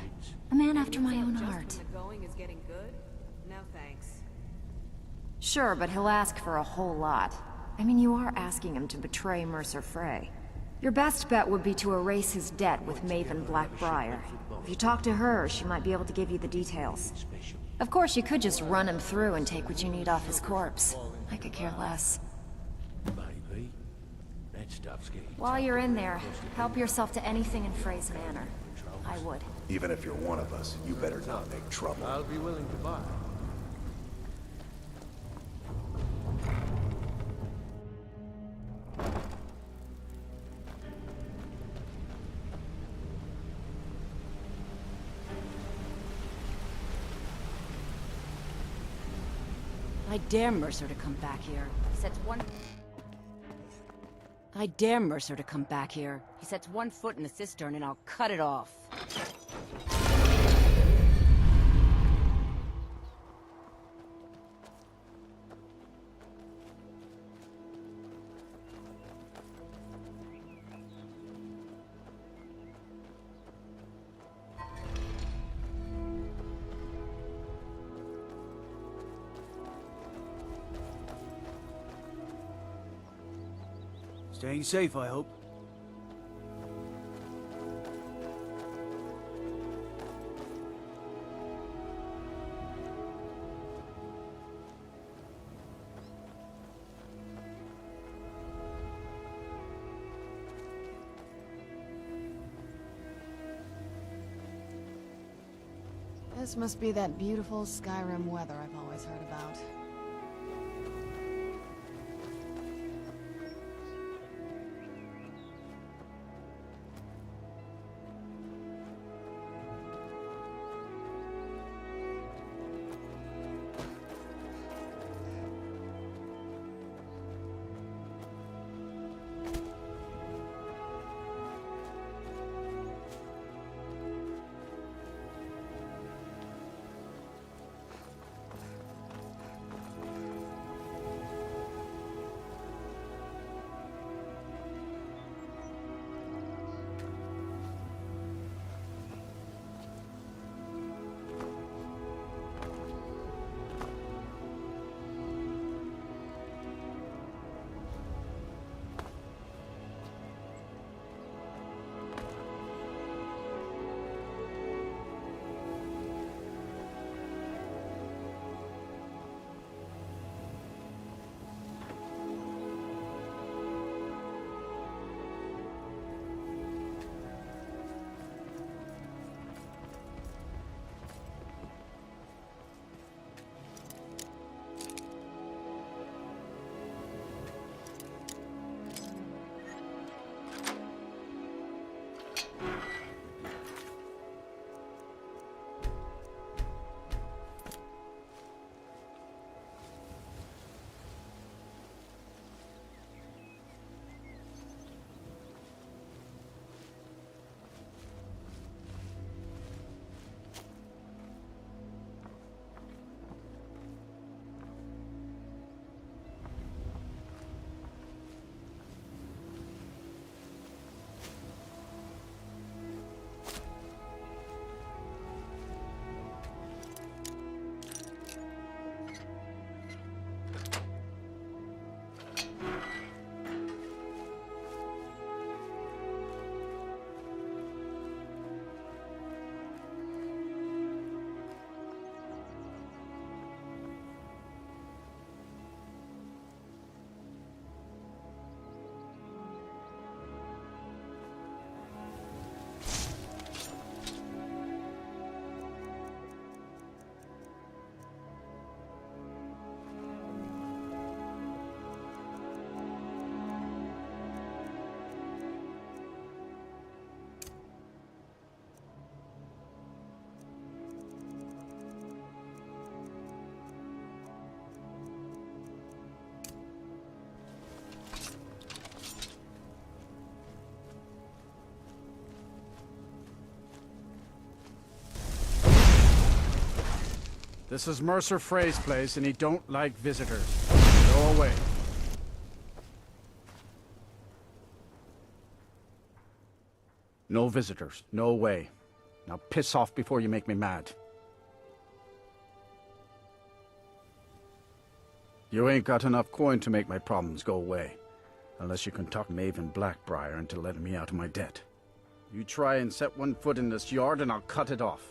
A man after my own heart. The going is getting good? No thanks. Sure, but he'll ask for a whole lot. I mean, you are asking him to betray Mercer Frey. Your best bet would be to erase his debt with Maven Blackbriar. If you talk to her, she might be able to give you the details. Of course, you could just run him through and take what you need off his corpse. I could care less. While you're in there, help yourself to anything in Frey's manor. I would. Even if you're one of us, you better not make trouble. I'll be willing to buy. I dare Mercer to come back here. He sets one... I dare Mercer to come back here. He sets one foot in the cistern and I'll cut it off. Staying safe, I hope. This must be that beautiful Skyrim weather I've always heard about. This is Mercer Frey's place, and he don't like visitors. Go away. No visitors. No way. Now piss off before you make me mad. You ain't got enough coin to make my problems go away. Unless you can talk Maven Blackbriar into letting me out of my debt. You try and set one foot in this yard and I'll cut it off.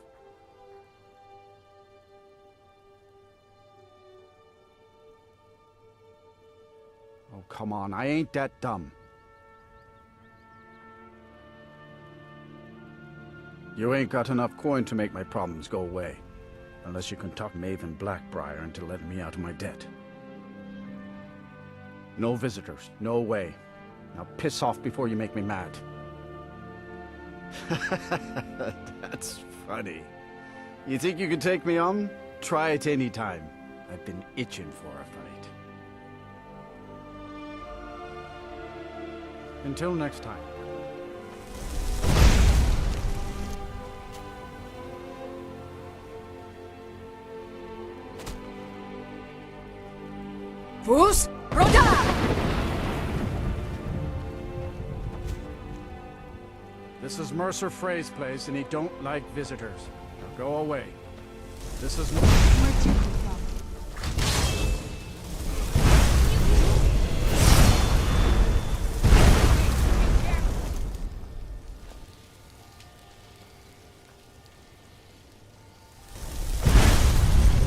Oh, come on, I ain't that dumb. You ain't got enough coin to make my problems go away. Unless you can talk Maven Blackbriar into letting me out of my debt. No visitors. No way. Now piss off before you make me mad. That's funny. You think you can take me on? Try it any time. I've been itching for a fight. Until next time. Fus Roda! This is Mercer Frey's place, and he don't like visitors. Now go away. This is... Where'd you come from?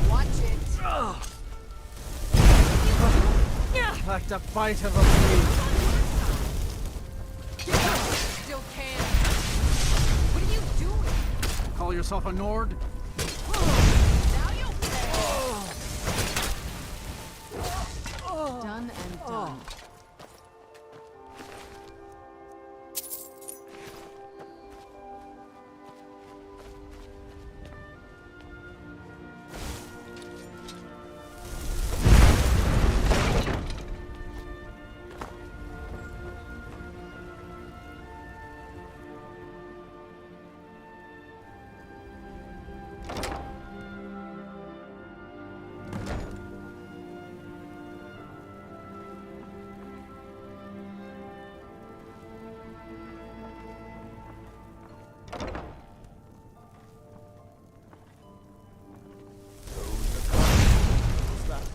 Watch it. Like the bite of a flea. Still can. What are you doing? Call yourself a Nord? Now you'll pay. Done and done.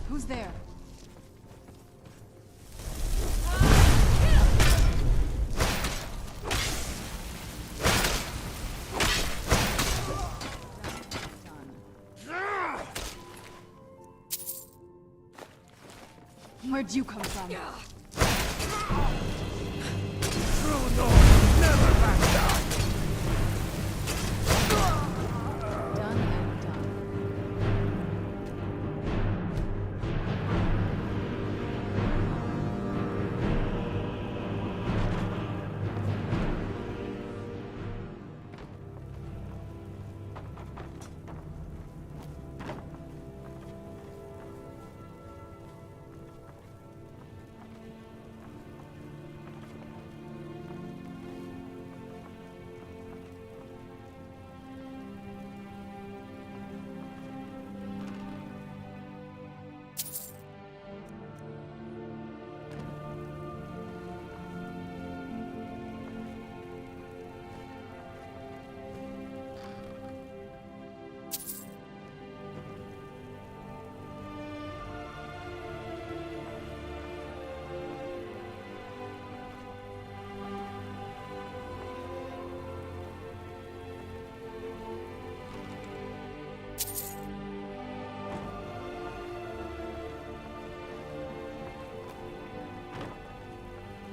Who's there? Where'd you come from? True Nords never back down. Done and done.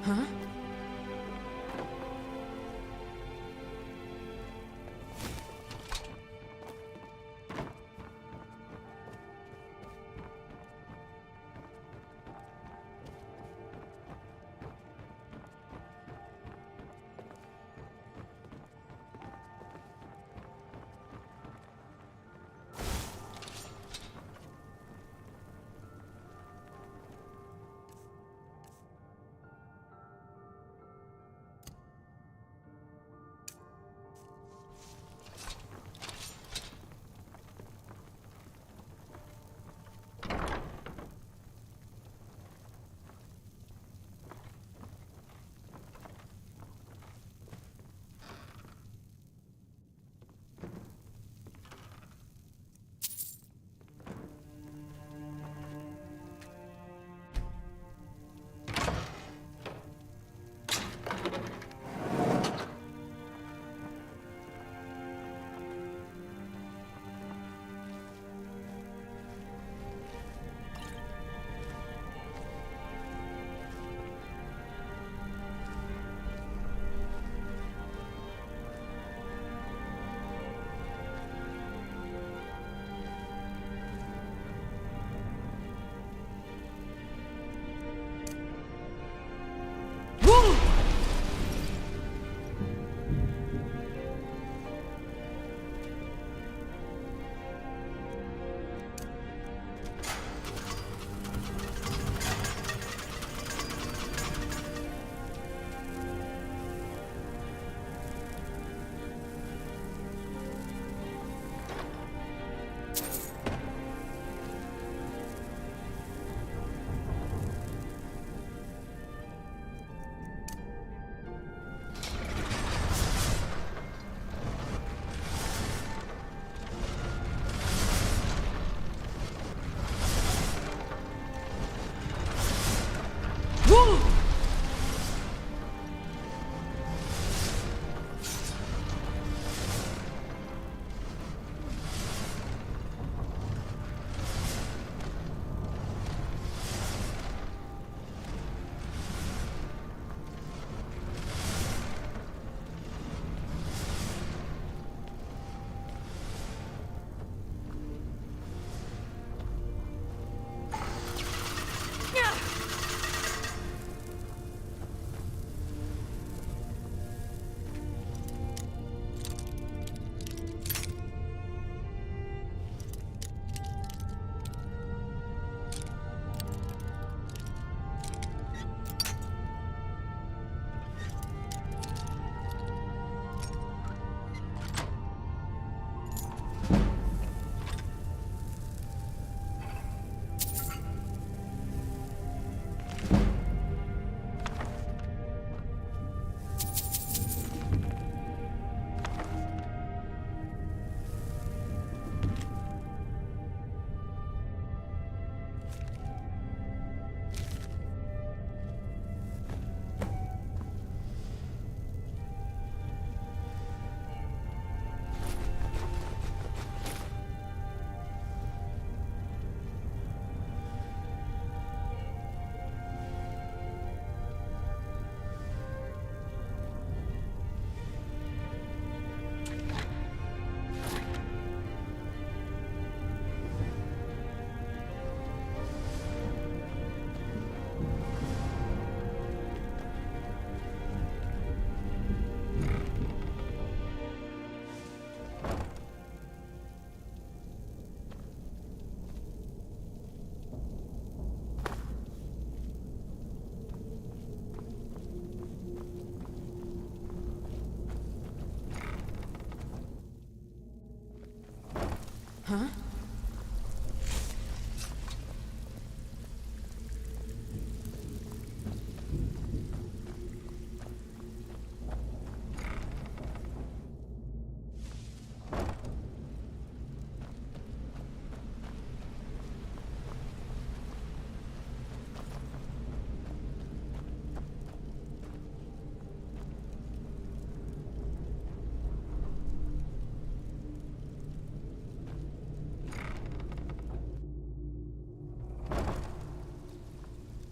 Huh?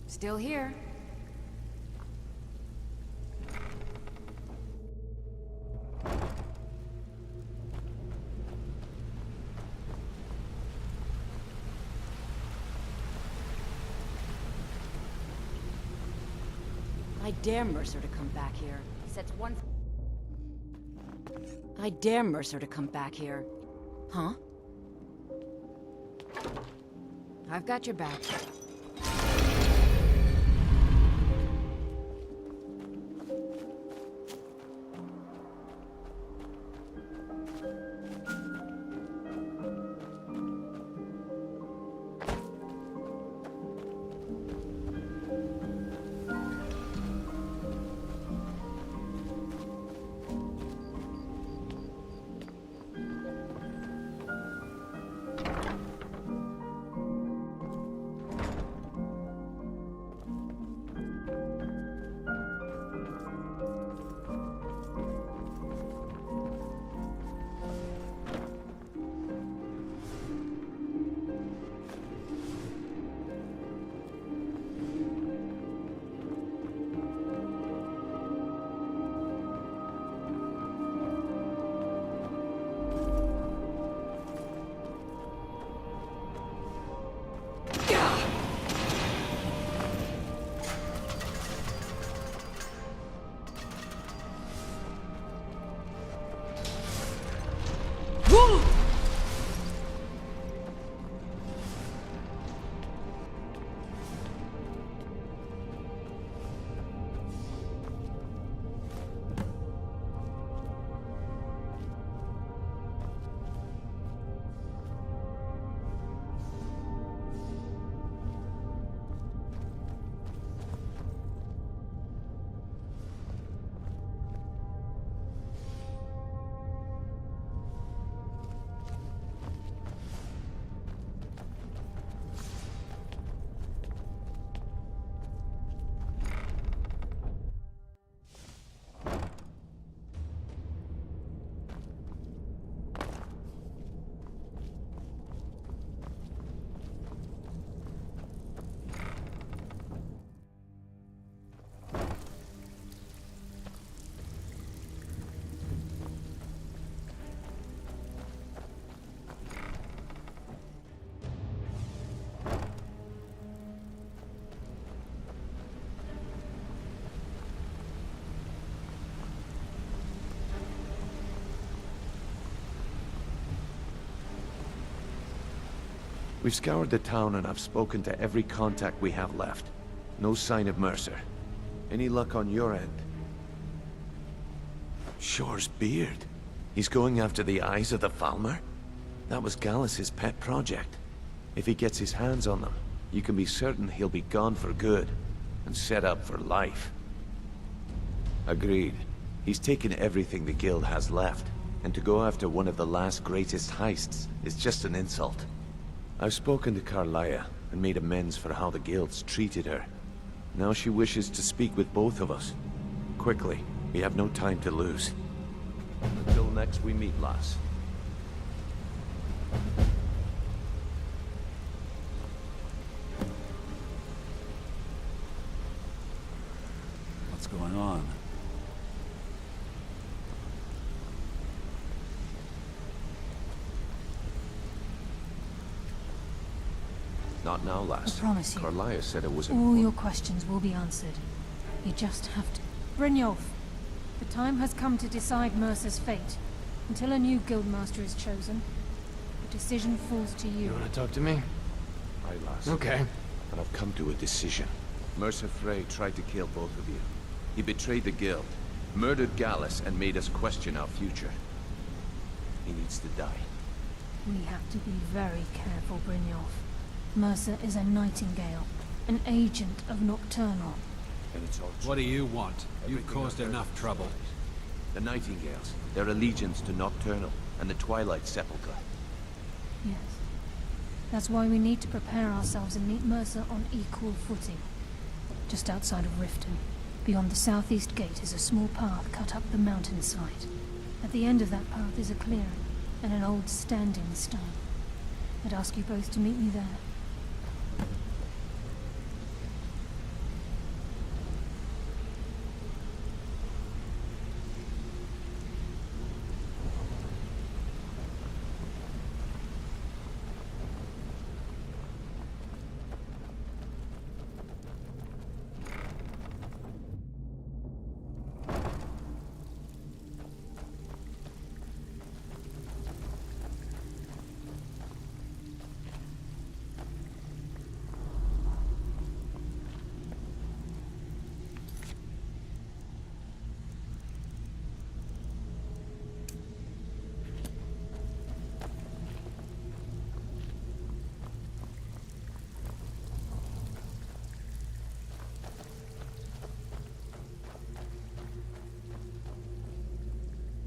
Still here. I dare Mercer to come back here. He sets one... I dare Mercer to come back here. Huh? I've got your back. We've scoured the town and I've spoken to every contact we have left. No sign of Mercer. Any luck on your end? Shore's beard. He's going after the eyes of the Falmer? That was Gallus's pet project. If he gets his hands on them, you can be certain he'll be gone for good, and set up for life. Agreed. He's taken everything the guild has left, and to go after one of the last greatest heists is just an insult. I've spoken to Karliah and made amends for how the guild's treated her. Now she wishes to speak with both of us. Quickly, we have no time to lose. Until next we meet, lass. What's going on? Not now, lass. I promise you. Karliah said it was All important. your questions will be answered. You just have to... Brynjolf, the time has come to decide Mercer's fate. Until a new guildmaster is chosen, the decision falls to you. You want to talk to me? Aye, lass. Okay. And I've come to a decision. Mercer Frey tried to kill both of you. He betrayed the guild, murdered Gallus, and made us question our future. He needs to die. We have to be very careful, Brynjolf. Mercer is a Nightingale, an agent of Nocturnal. And it's all What do you want? You've Everything caused I've heard enough from trouble. spies. The Nightingales, their allegiance to Nocturnal and the Twilight Sepulchre. Yes. That's why we need to prepare ourselves and meet Mercer on equal footing. Just outside of Riften, beyond the southeast gate is a small path cut up the mountainside. At the end of that path is a clearing, and an old standing stone. I'd ask you both to meet me there.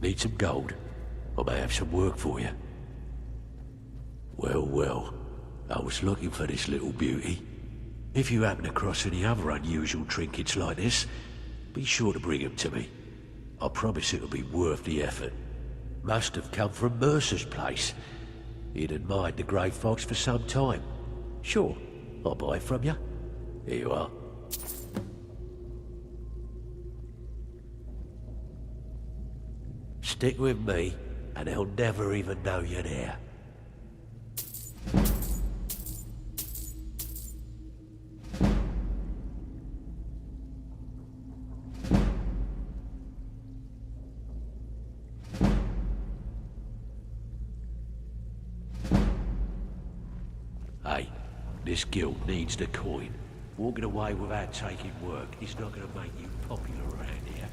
Need some gold? I may have some work for you. Well, well. I was looking for this little beauty. If you happen across any other unusual trinkets like this, be sure to bring them to me. I promise it'll be worth the effort. Must have come from Mercer's place. He'd admired the grey fox for some time. Sure, I'll buy it from you. Here you are. Stick with me, and they'll never even know you're there. Hey, this guild needs the coin. Walking away without taking work is not going to make you popular around here.